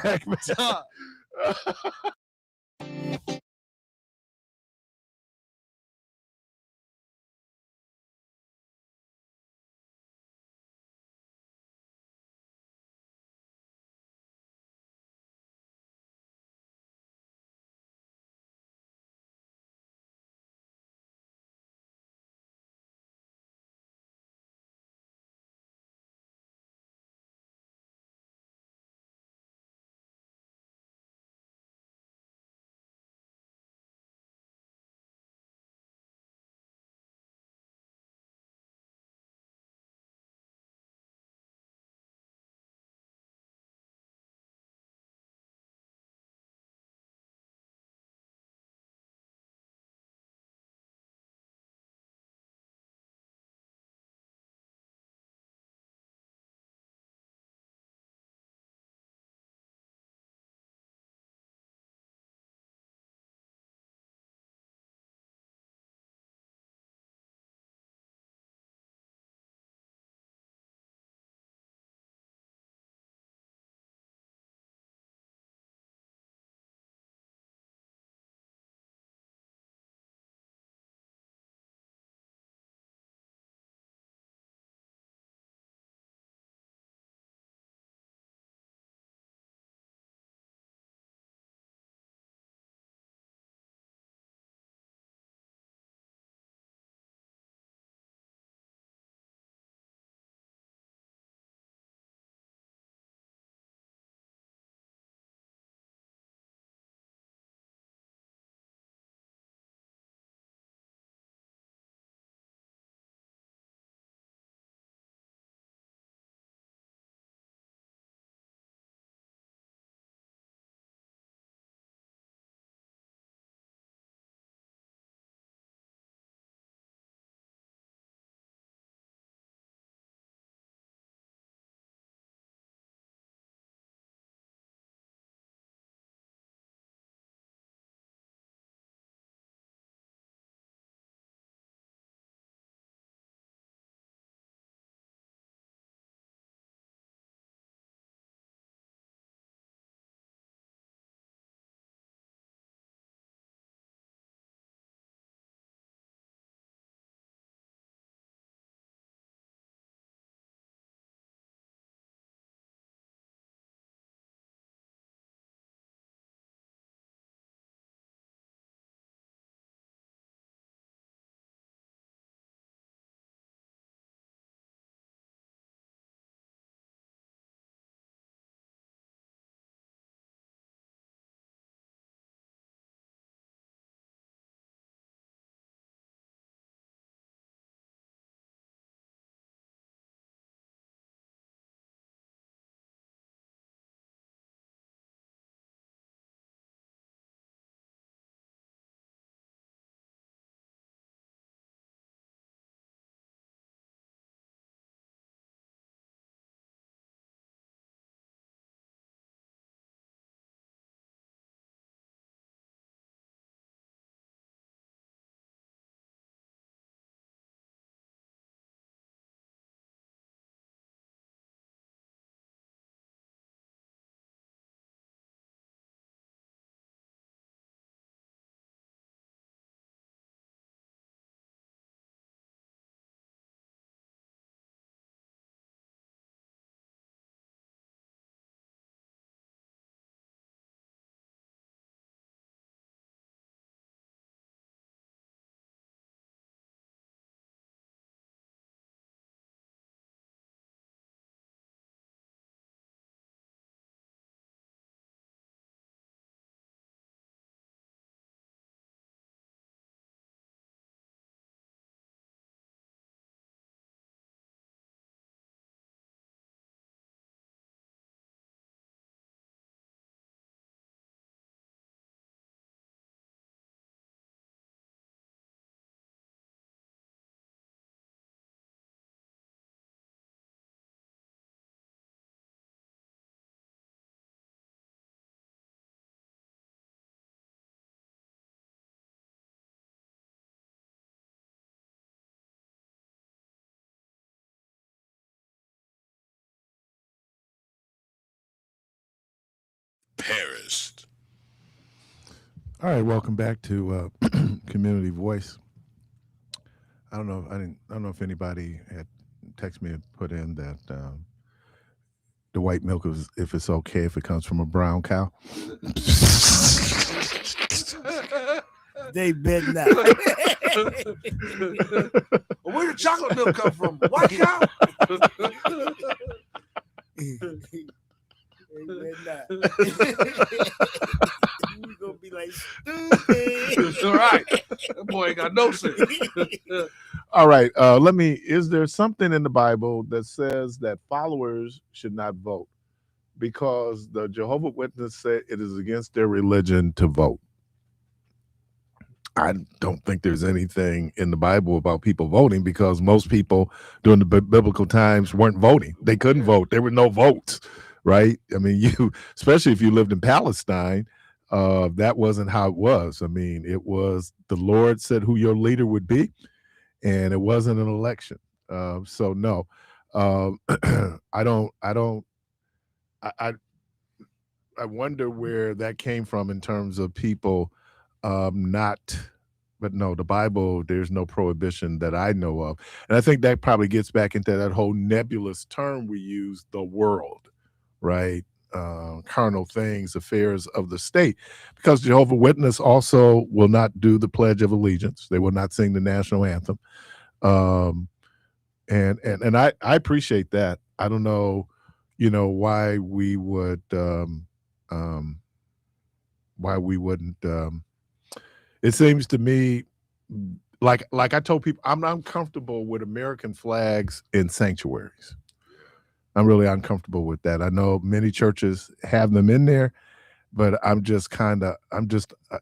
Parris. All right, welcome back to Community Voice. I don't know if anybody had text me and put in that the white milk is if it's okay if it comes from a brown cow. They better not. Where did chocolate milk come from? White cow? They better not. We gonna be like stupid. All right. That boy ain't got no sense. All right, is there something in the Bible that says that followers should not vote because the Jehovah's Witness said it is against their religion to vote? I don't think there's anything in the Bible about people voting because most people during the biblical times weren't voting. They couldn't vote. There were no votes, right? I mean, especially if you lived in Palestine, that wasn't how it was. I mean, it was the Lord said who your leader would be, and it wasn't an election. So no, I wonder where that came from in terms of people but no, the Bible, there's no prohibition that I know of. And I think that probably gets back into that whole nebulous term we use, the world, right? Carnal things, affairs of the state. Because Jehovah's Witness also will not do the Pledge of Allegiance. They will not sing the national anthem. And I appreciate that. I don't know, why we would why we wouldn't it seems to me like I told people I'm uncomfortable with American flags in sanctuaries. I'm really uncomfortable with that. I know many churches have them in there, but I'm just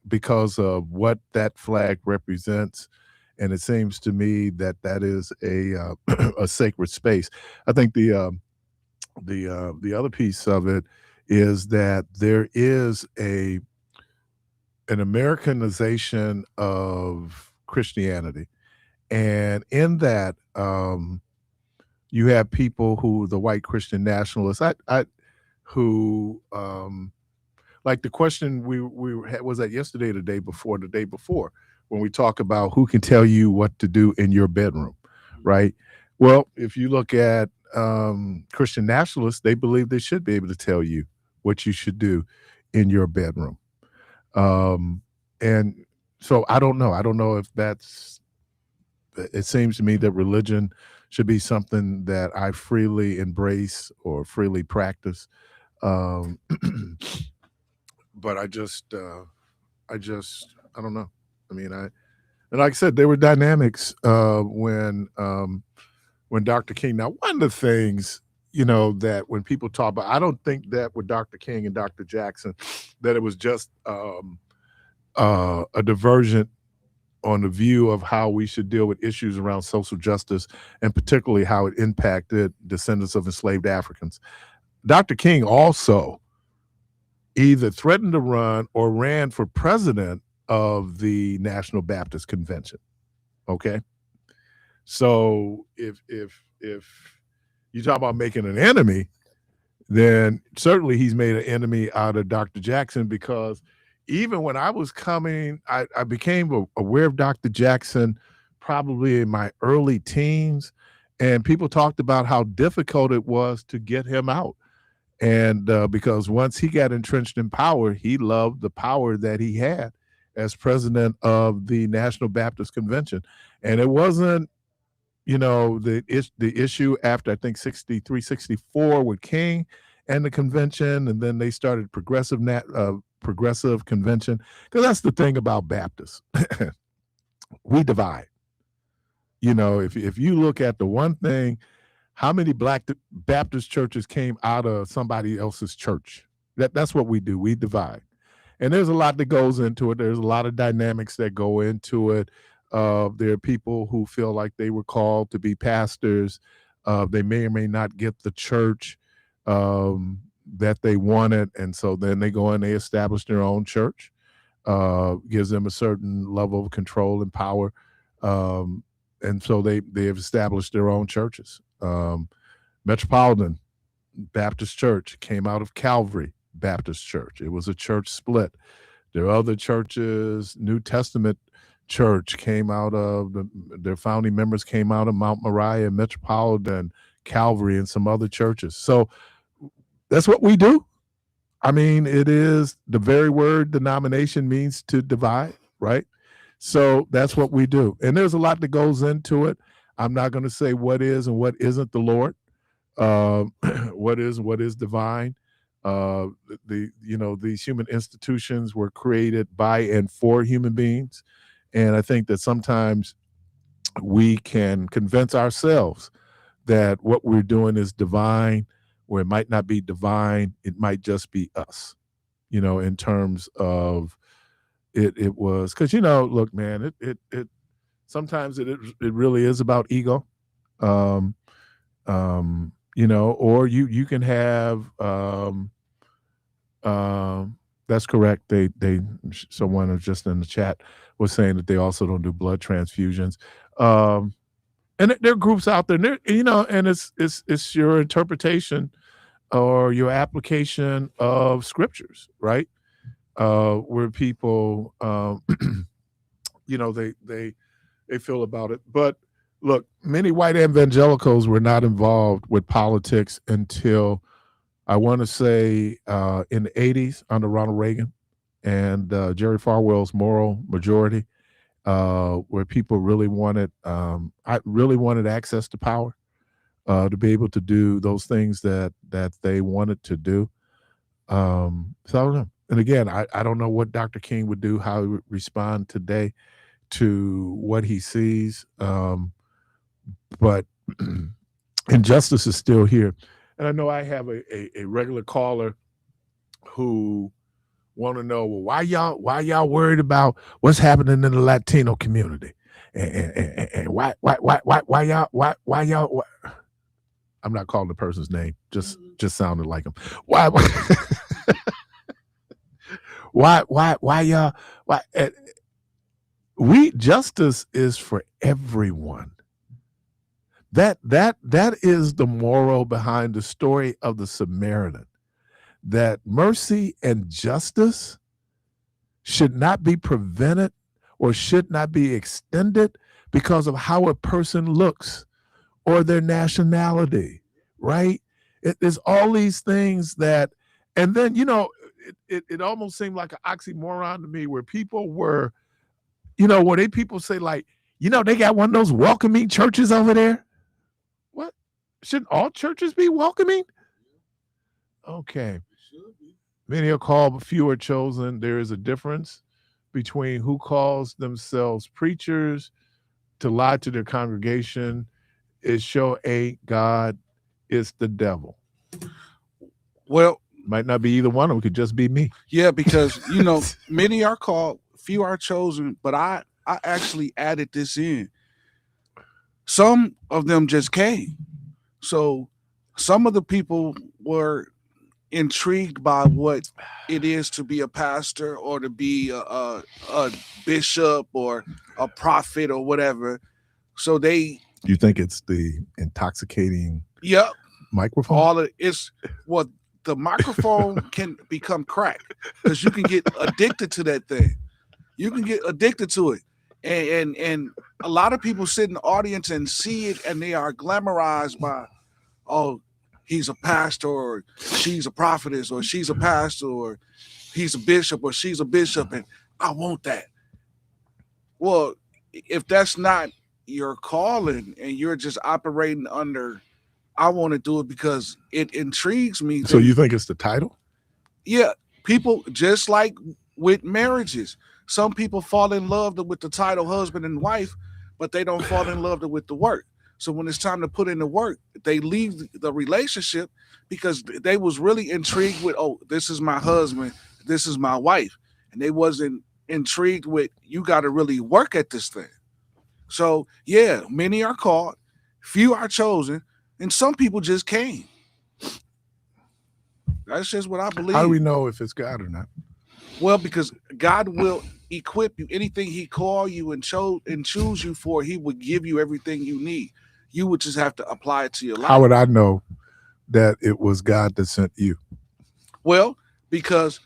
because of what that flag represents, and it seems to me that is a a sacred space. I think the other piece of it is that there is an Americanization of Christianity, and in that you have people who the white Christian nationalists who like the question we had, was that yesterday, the day before when we talk about who can tell you what to do in your bedroom, right? Well, if you look at Christian nationalists, they believe they should be able to tell you what you should do in your bedroom. And so I don't know if it seems to me that religion should be something that I freely embrace or freely practice. But I don't know. I mean, and like I said, there were dynamics when Dr. King. Now, one of the things, that when people talk about, I don't think that with Dr. King and Dr. Jackson, that it was just a diversion on the view of how we should deal with issues around social justice, and particularly how it impacted descendants of enslaved Africans. Dr. King also either threatened to run or ran for president of the National Baptist Convention. Okay. So if you talk about making an enemy, then certainly he's made an enemy out of Dr. Jackson, because even when I was coming, I became aware of Dr. Jackson probably in my early teens, and people talked about how difficult it was to get him out. And because once he got entrenched in power, he loved the power that he had as president of the National Baptist Convention. And it wasn't, the issue after, I think, 63, 64 with King and the convention, and then they started progressive convention, because that's the thing about Baptists. We divide. If you look at the one thing, how many Black Baptist churches came out of somebody else's church? That's what we do. We divide. And there's a lot that goes into it. There's a lot of dynamics that go into it. There are people who feel like they were called to be pastors. They may or may not get the church that they wanted, and so then they go and they establish their own church. Gives them a certain level of control and power, and so they have established their own churches. Metropolitan Baptist Church came out of Calvary Baptist Church. It was a church split. There are other churches. New Testament Church came out of their founding members came out of Mount Moriah, Metropolitan, Calvary, and some other churches. So that's what we do. I mean, it is the very word denomination means to divide, right? So that's what we do. And there's a lot that goes into it. I'm not going to say what is and what isn't the Lord, what is divine. These human institutions were created by and for human beings. And I think that sometimes we can convince ourselves that what we're doing is divine, where it might not be divine. It might just be us, in terms of it was, because, look, man, it sometimes it really is about ego. Or you can have, that's correct. Someone was just in the chat was saying that they also don't do blood transfusions. And there are groups out there, and it's your interpretation or your application of scriptures, right? Where people, they feel about it. But look, many white evangelicals were not involved with politics until, I want to say, in the 80s under Ronald Reagan and Jerry Falwell's moral majority, where people really wanted, access to power, to be able to do those things that they wanted to do. So I don't know. And again, I don't know what Dr. King would do, how he would respond today to what he sees. But injustice is still here. And I know I have a regular caller who want to know, well, why y'all worried about what's happening in the Latino community, and why y'all? I'm not calling the person's name, just sounded like him. Why y'all? Justice is for everyone. That is the moral behind the story of the Samaritan. That mercy and justice should not be prevented or should not be extended because of how a person looks or their nationality, right? There's all these things that, and then, it almost seemed like an oxymoron to me, where people were, people say, like, they got one of those welcoming churches over there. What? Shouldn't all churches be welcoming? Okay. Many are called, but few are chosen. There is a difference between who calls themselves preachers to lie to their congregation. Is show a God, it's the devil. Well, might not be either one of them. It could just be me. Yeah, because many are called, few are chosen. But I actually added this in. Some of them just came. So some of the people were intrigued by what it is to be a pastor or to be a bishop or a prophet or whatever. So they. You think it's the intoxicating microphone? All of it's what the microphone can become crack, because you can get addicted to that thing. You can get addicted to it. And a lot of people sit in the audience and see it, and they are glamorized by, oh, he's a pastor, or she's a prophetess, or she's a pastor, or he's a bishop, or she's a bishop, and I want that. Well, if that's not your calling and you're just operating under, I want to do it because it intrigues me. So you think it's the title? Yeah. People, just like with marriages, some people fall in love with the title husband and wife, but they don't fall in love with the work. So when it's time to put in the work, they leave the relationship because they was really intrigued with, oh, this is my husband, this is my wife. And they wasn't intrigued with, you got to really work at this thing. So yeah, many are called, few are chosen, and some people just came. That's just what I believe. How do we know if it's God or not? Well, because God will equip you. Anything he call you and choose you for, he would give you everything you need. You would just have to apply it to your life. How would I know that it was God that sent you? Well, because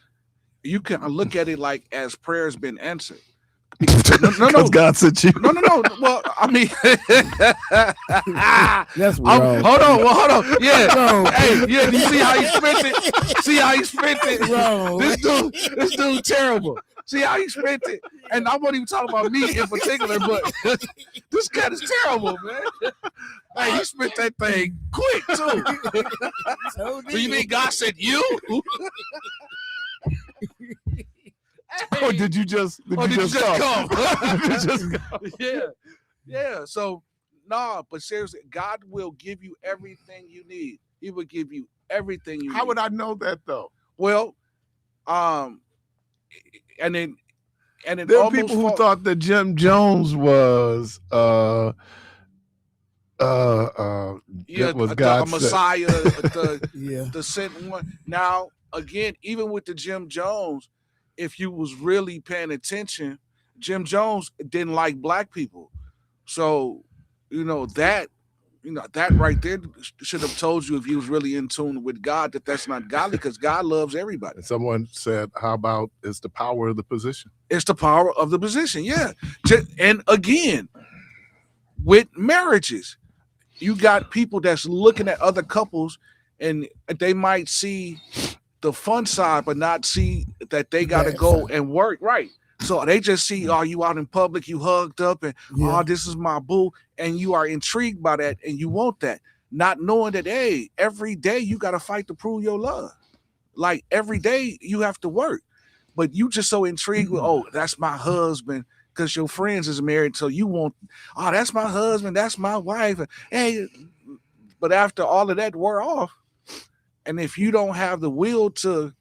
you can look at it like as prayer's been answered. No, Because God sent you. no. Well, I mean, That's wrong. hold on. Well, hold on. Yeah. Wrong. Hey, yeah. You see how he spent it? See how he spent it? Wrong. This dude, terrible. See how he spent it? And I wasn't even talking about me in particular, but this cat is terrible, man. Hey, he spent that thing quick too. So So you mean God said you? Or did you just come? Did you just come? Did you just come? Yeah. So, nah, but seriously, God will give you everything you need. He will give you everything you need. How would I know that though? Well, and then There are people who thought that Jim Jones was yeah, was a God Messiah, yeah. the sent one. Now, again, even with the Jim Jones, if you was really paying attention, Jim Jones didn't like black people. So, that right there should have told you, if you was really in tune with God, that that's not godly, because God loves everybody. And someone said, "How about it's the power of the position?" It's the power of the position, yeah. And again, with marriages, you got people that's looking at other couples, and they might see the fun side, but not see that they got to go and work, right? So they just see, you out in public, you hugged up, and this is my boo, and you are intrigued by that, and you want that, not knowing that, hey, every day you got to fight to prove your love. Like every day you have to work, but you just so intrigued with, that's my husband, because your friends is married, so you want, that's my husband, that's my wife, hey, but after all of that wore off, and if you don't have the will to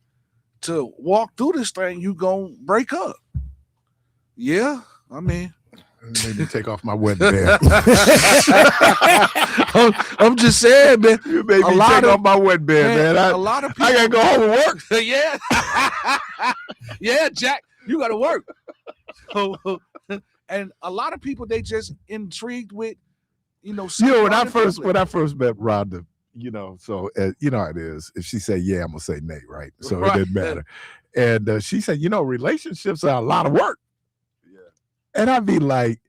walk through this thing, you gonna break up. Yeah, I mean, Made me take off my wedding band. I'm just saying, man. You made me take off my wedding band, man. A lot of people, I gotta go home and work. Yeah, yeah, Jack, you gotta work. And a lot of people, they just intrigued with, when I first met Rhonda, so you know how it is. If she say yeah, I'm gonna say nay, right? So it didn't matter. And she said, relationships are a lot of work. Yeah. And I'd be like,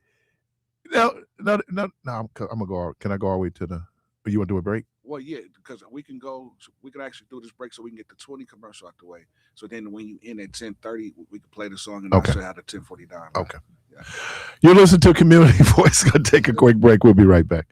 no, I'm gonna go. Can I go all the way to the? You want to do a break? Well, yeah, because we can actually do this break so we can get the 20 commercial out the way. So then when you end at 10:30, we can play the song and also have the 10:49. Okay. Yeah. You listen to Community Voice. Gonna take a quick break. We'll be right back.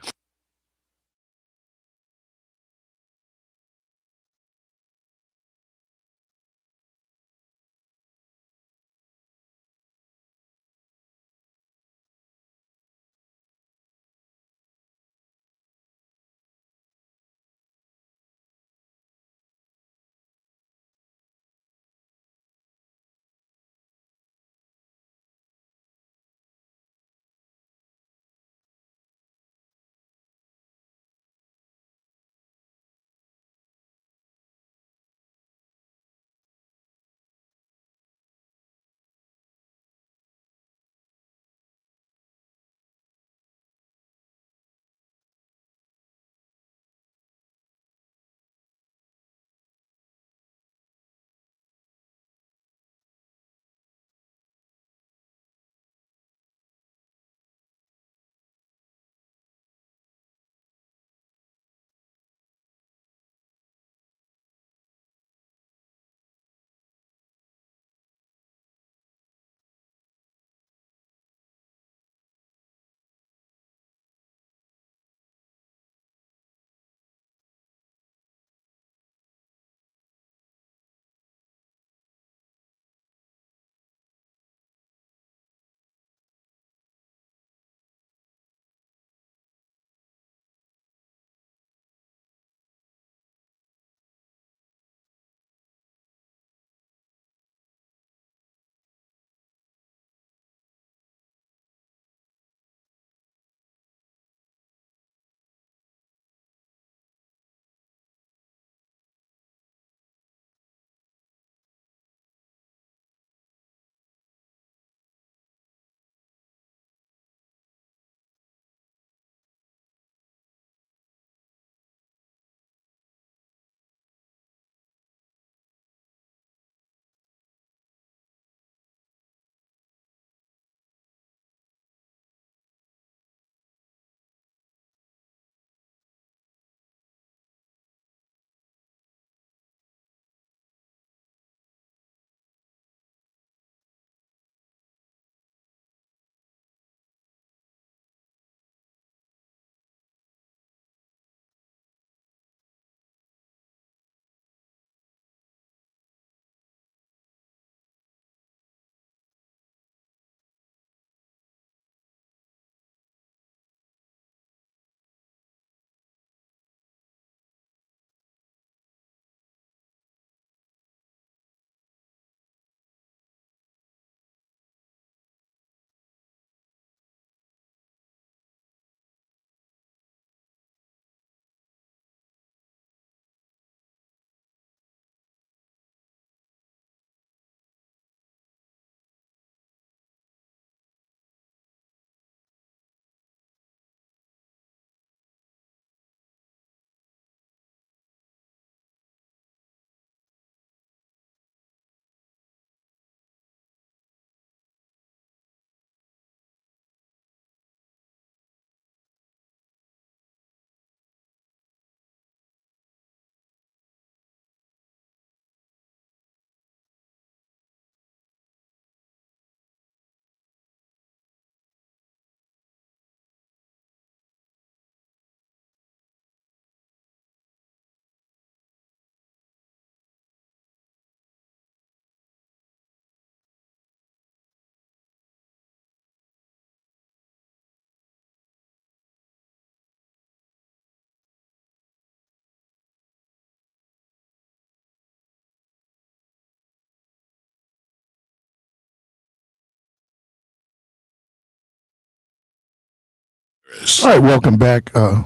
All right, welcome back. All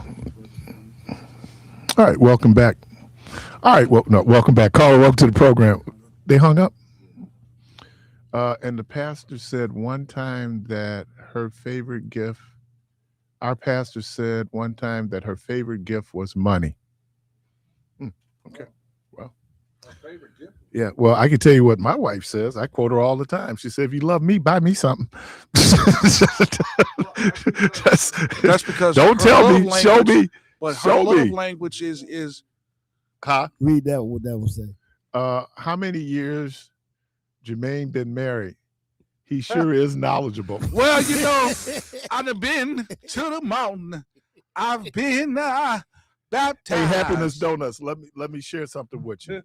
right, welcome back. All right, well, no, welcome back. Caller, welcome to the program. They hung up. And the pastor said one time that her favorite gift, our pastor said one time that her favorite gift was money. Okay. Well, yeah. Well, I can tell you what my wife says. I quote her all the time. She said, "If you love me, buy me something." That's because don't tell me. Show me. But her show love me. language is Huh? Read that. What that would say? How many years Jermaine been married? He sure is knowledgeable. well, you know, I've been to the mountain. I've been baptized. Hey, Happiness Donuts, let me share something with you.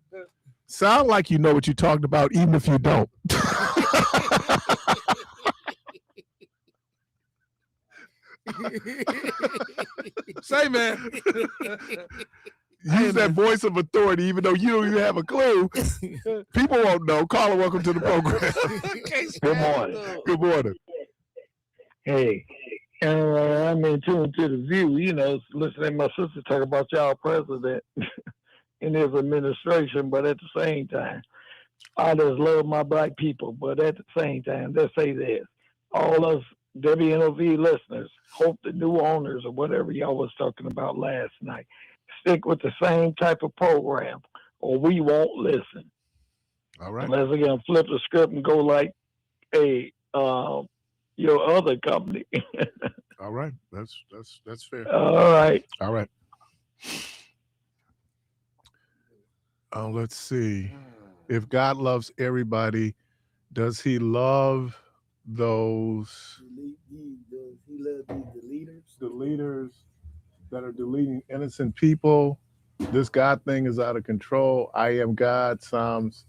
Sound like you know what you're talking about, even if you don't. Say, man. Use that voice of authority, even though you don't even have a clue. People won't know. Caller, welcome to the program. Good morning. Good morning. Hey, I'm in tune to the view, listening to my sister talk about y'all president and his administration, but at the same time, I just love my black people, but at the same time, let's say this. All us WNOV listeners, hope the new owners or whatever y'all was talking about last night, stick with the same type of program or we won't listen. All right. Unless we're going to flip the script and go like your other company. All right. That's fair. All right. All right. Let's see. If God loves everybody, does he love those He loves the leaders. The leaders that are deleting innocent people? This God thing is out of control. I am God. Psalms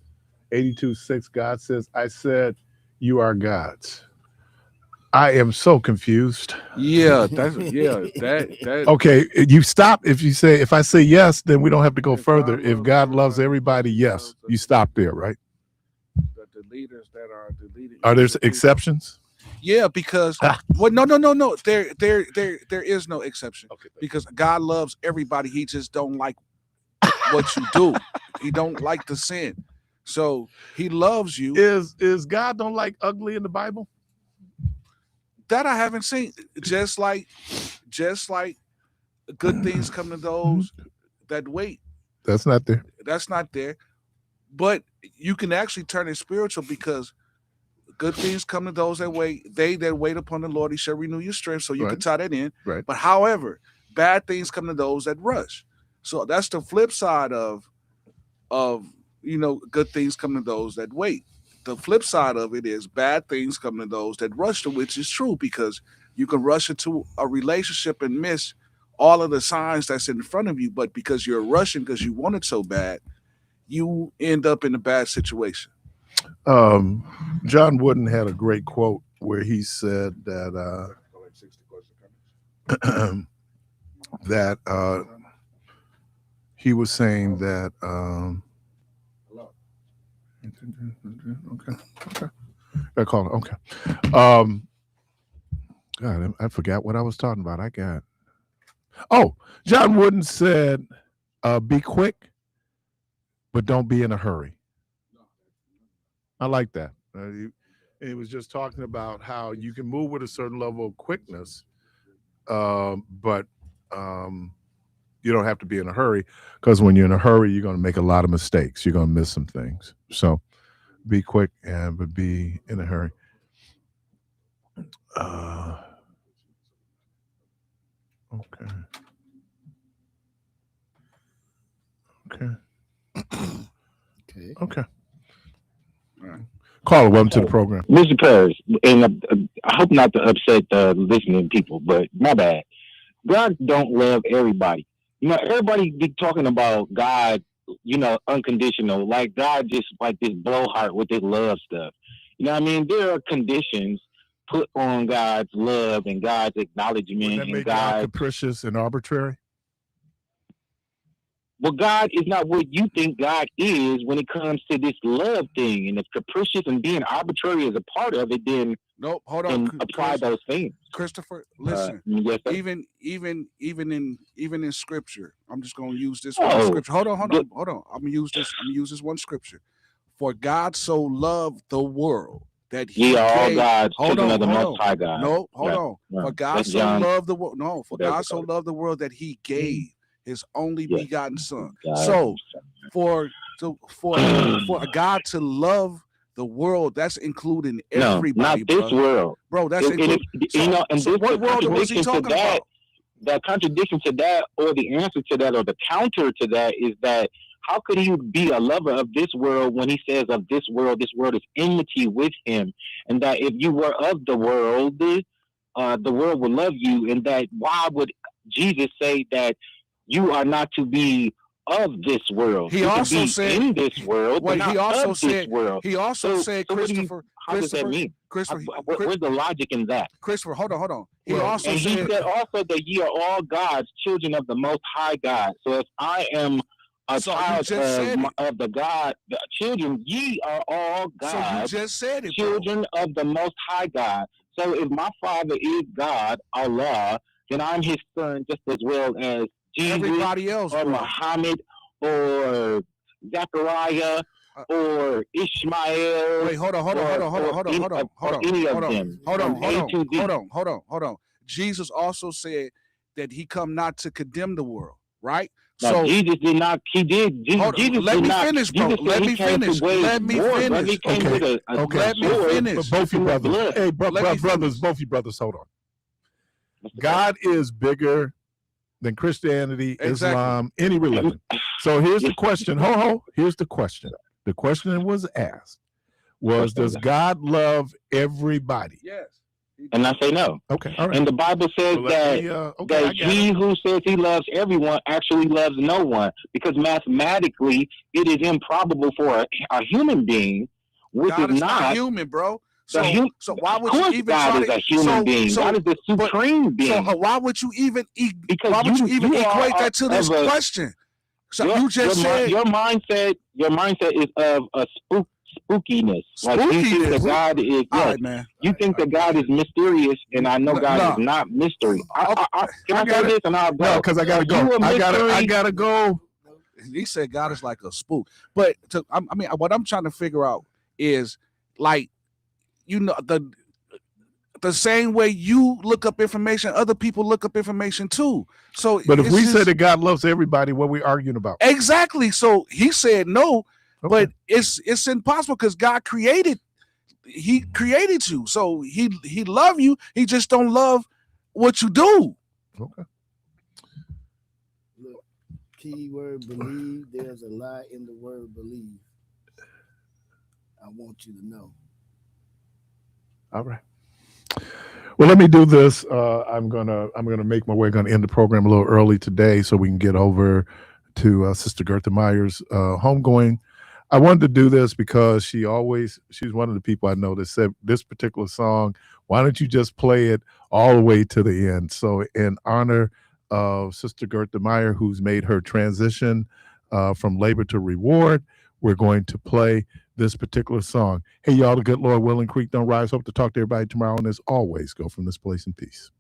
82:6. God says, I said, you are God's. I am so confused. Yeah, that. Okay, you stop if I say yes, then we don't have to go further. If God loves everybody, yes, you stop there, right? The leaders that are deleting. Are there exceptions? Yeah, because well, no. There is no exception. Okay, because God loves everybody. He just don't like what you do. He don't like the sin. So he loves you. Is God don't like ugly in the Bible? That I haven't seen. Just like good things come to those that wait. That's not there. That's not there. But you can actually turn it spiritual because good things come to those that wait. They that wait upon the Lord, he shall renew your strength. So you can tie that in. Right. But however, bad things come to those that rush. So that's the flip side of good things come to those that wait. The flip side of it is bad things come to those that rush, to which is true because you can rush into a relationship and miss all of the signs that's in front of you. But because you're rushing because you want it so bad, you end up in a bad situation. John Wooden had a great quote where he said that that he was saying that okay. I call it okay. God, I forgot what I was talking about. John Wooden said, be quick, but don't be in a hurry. I like that. He was just talking about how you can move with a certain level of quickness, but you don't have to be in a hurry because when you're in a hurry, you're going to make a lot of mistakes. You're going to miss some things. So be quick but be in a hurry. Okay. Okay. All right. Caller, welcome to the program. Mr. Parris, and I hope not to upset the listening people, but my bad. God don't love everybody. Everybody be talking about God, unconditional, like God just like this blowhard with this love stuff. You know what I mean? There are conditions put on God's love and God's acknowledgement Would that and make God God's capricious and arbitrary? Well, God is not what you think God is when it comes to this love thing. And if capricious and being arbitrary is a part of it, then Nope. Hold on, apply those things. Christopher. Listen, yes, sir. even in scripture, I'm just gonna use this one scripture. Hold on. I'm gonna use this one scripture. For God so loved the world that he Ye are all gave. God's children of the Most High God. No, hold on. Right. For God That's so John. loved the world. No, for God so loved the world that he gave his only begotten Son. God. So for a God to love the world, that's including everybody. No, not this world, bro. That's including. And so what world was he talking about? The contradiction to that, or the answer to that, or the counter to that, is that how could he be a lover of this world when he says of this world is enmity with him, and that if you were of the world would love you, and that why would Jesus say that you are not to be of this world? He also said in this world, but not of this world. He also said, Christopher. How does that mean? Where's the logic in that? Christopher, hold on. He said also that ye are all God's children of the Most High God. So if I am a child of the God, the children, ye are all God's children of the Most High God. So if my Father is God, Allah, then I'm his son just as well as Jesus, everybody else, or Muhammad, or Zechariah, or Ishmael. Wait, hold on. Jesus also said that he come not to condemn the world, right? No, so Jesus did not. He did. Jesus let did me not, finish, bro. Let me finish. Let me finish. Okay. Let me finish. Both you brothers. Hey, brothers. Both you brothers. Hold on. God is bigger than Christianity, Islam, any religion. So here's the question. Here's the question. The question that was asked was, does God love everybody? Yes. And I say no. Okay. All right. And the Bible says that he who says he loves everyone actually loves no one, because mathematically it is improbable for a human being, which God is not human, bro. So why would you even God is a human being? God is the supreme being. So why would you even equate that to this question? So you just said your mindset is of a spookiness. Like you think that God is right, man. You think that God is mysterious, and I know God is not mystery. Can I say this and I'll go? No, because I gotta go. I gotta go. He said God is like a spook. But what I'm trying to figure out is, like, the same way you look up information, other people look up information too. So, but if we say that God loves everybody, what are we arguing about? Exactly. So he said no, but it's impossible because God created you. So he love you. He just don't love what you do. Okay. Look, key word believe. There's a lie in the word believe. I want you to know. All right. Well, let me do this. I'm gonna make my way. Going to end the program a little early today, so we can get over to Sister Gertha Meyer's homegoing. I wanted to do this because she's one of the people I know that said this particular song, why don't you just play it all the way to the end? So in honor of Sister Gertha Meyer, who's made her transition from labor to reward, we're going to play this particular song. Hey, y'all, the good Lord willing, creek don't rise. Hope to talk to everybody tomorrow. And as always, go from this place in peace.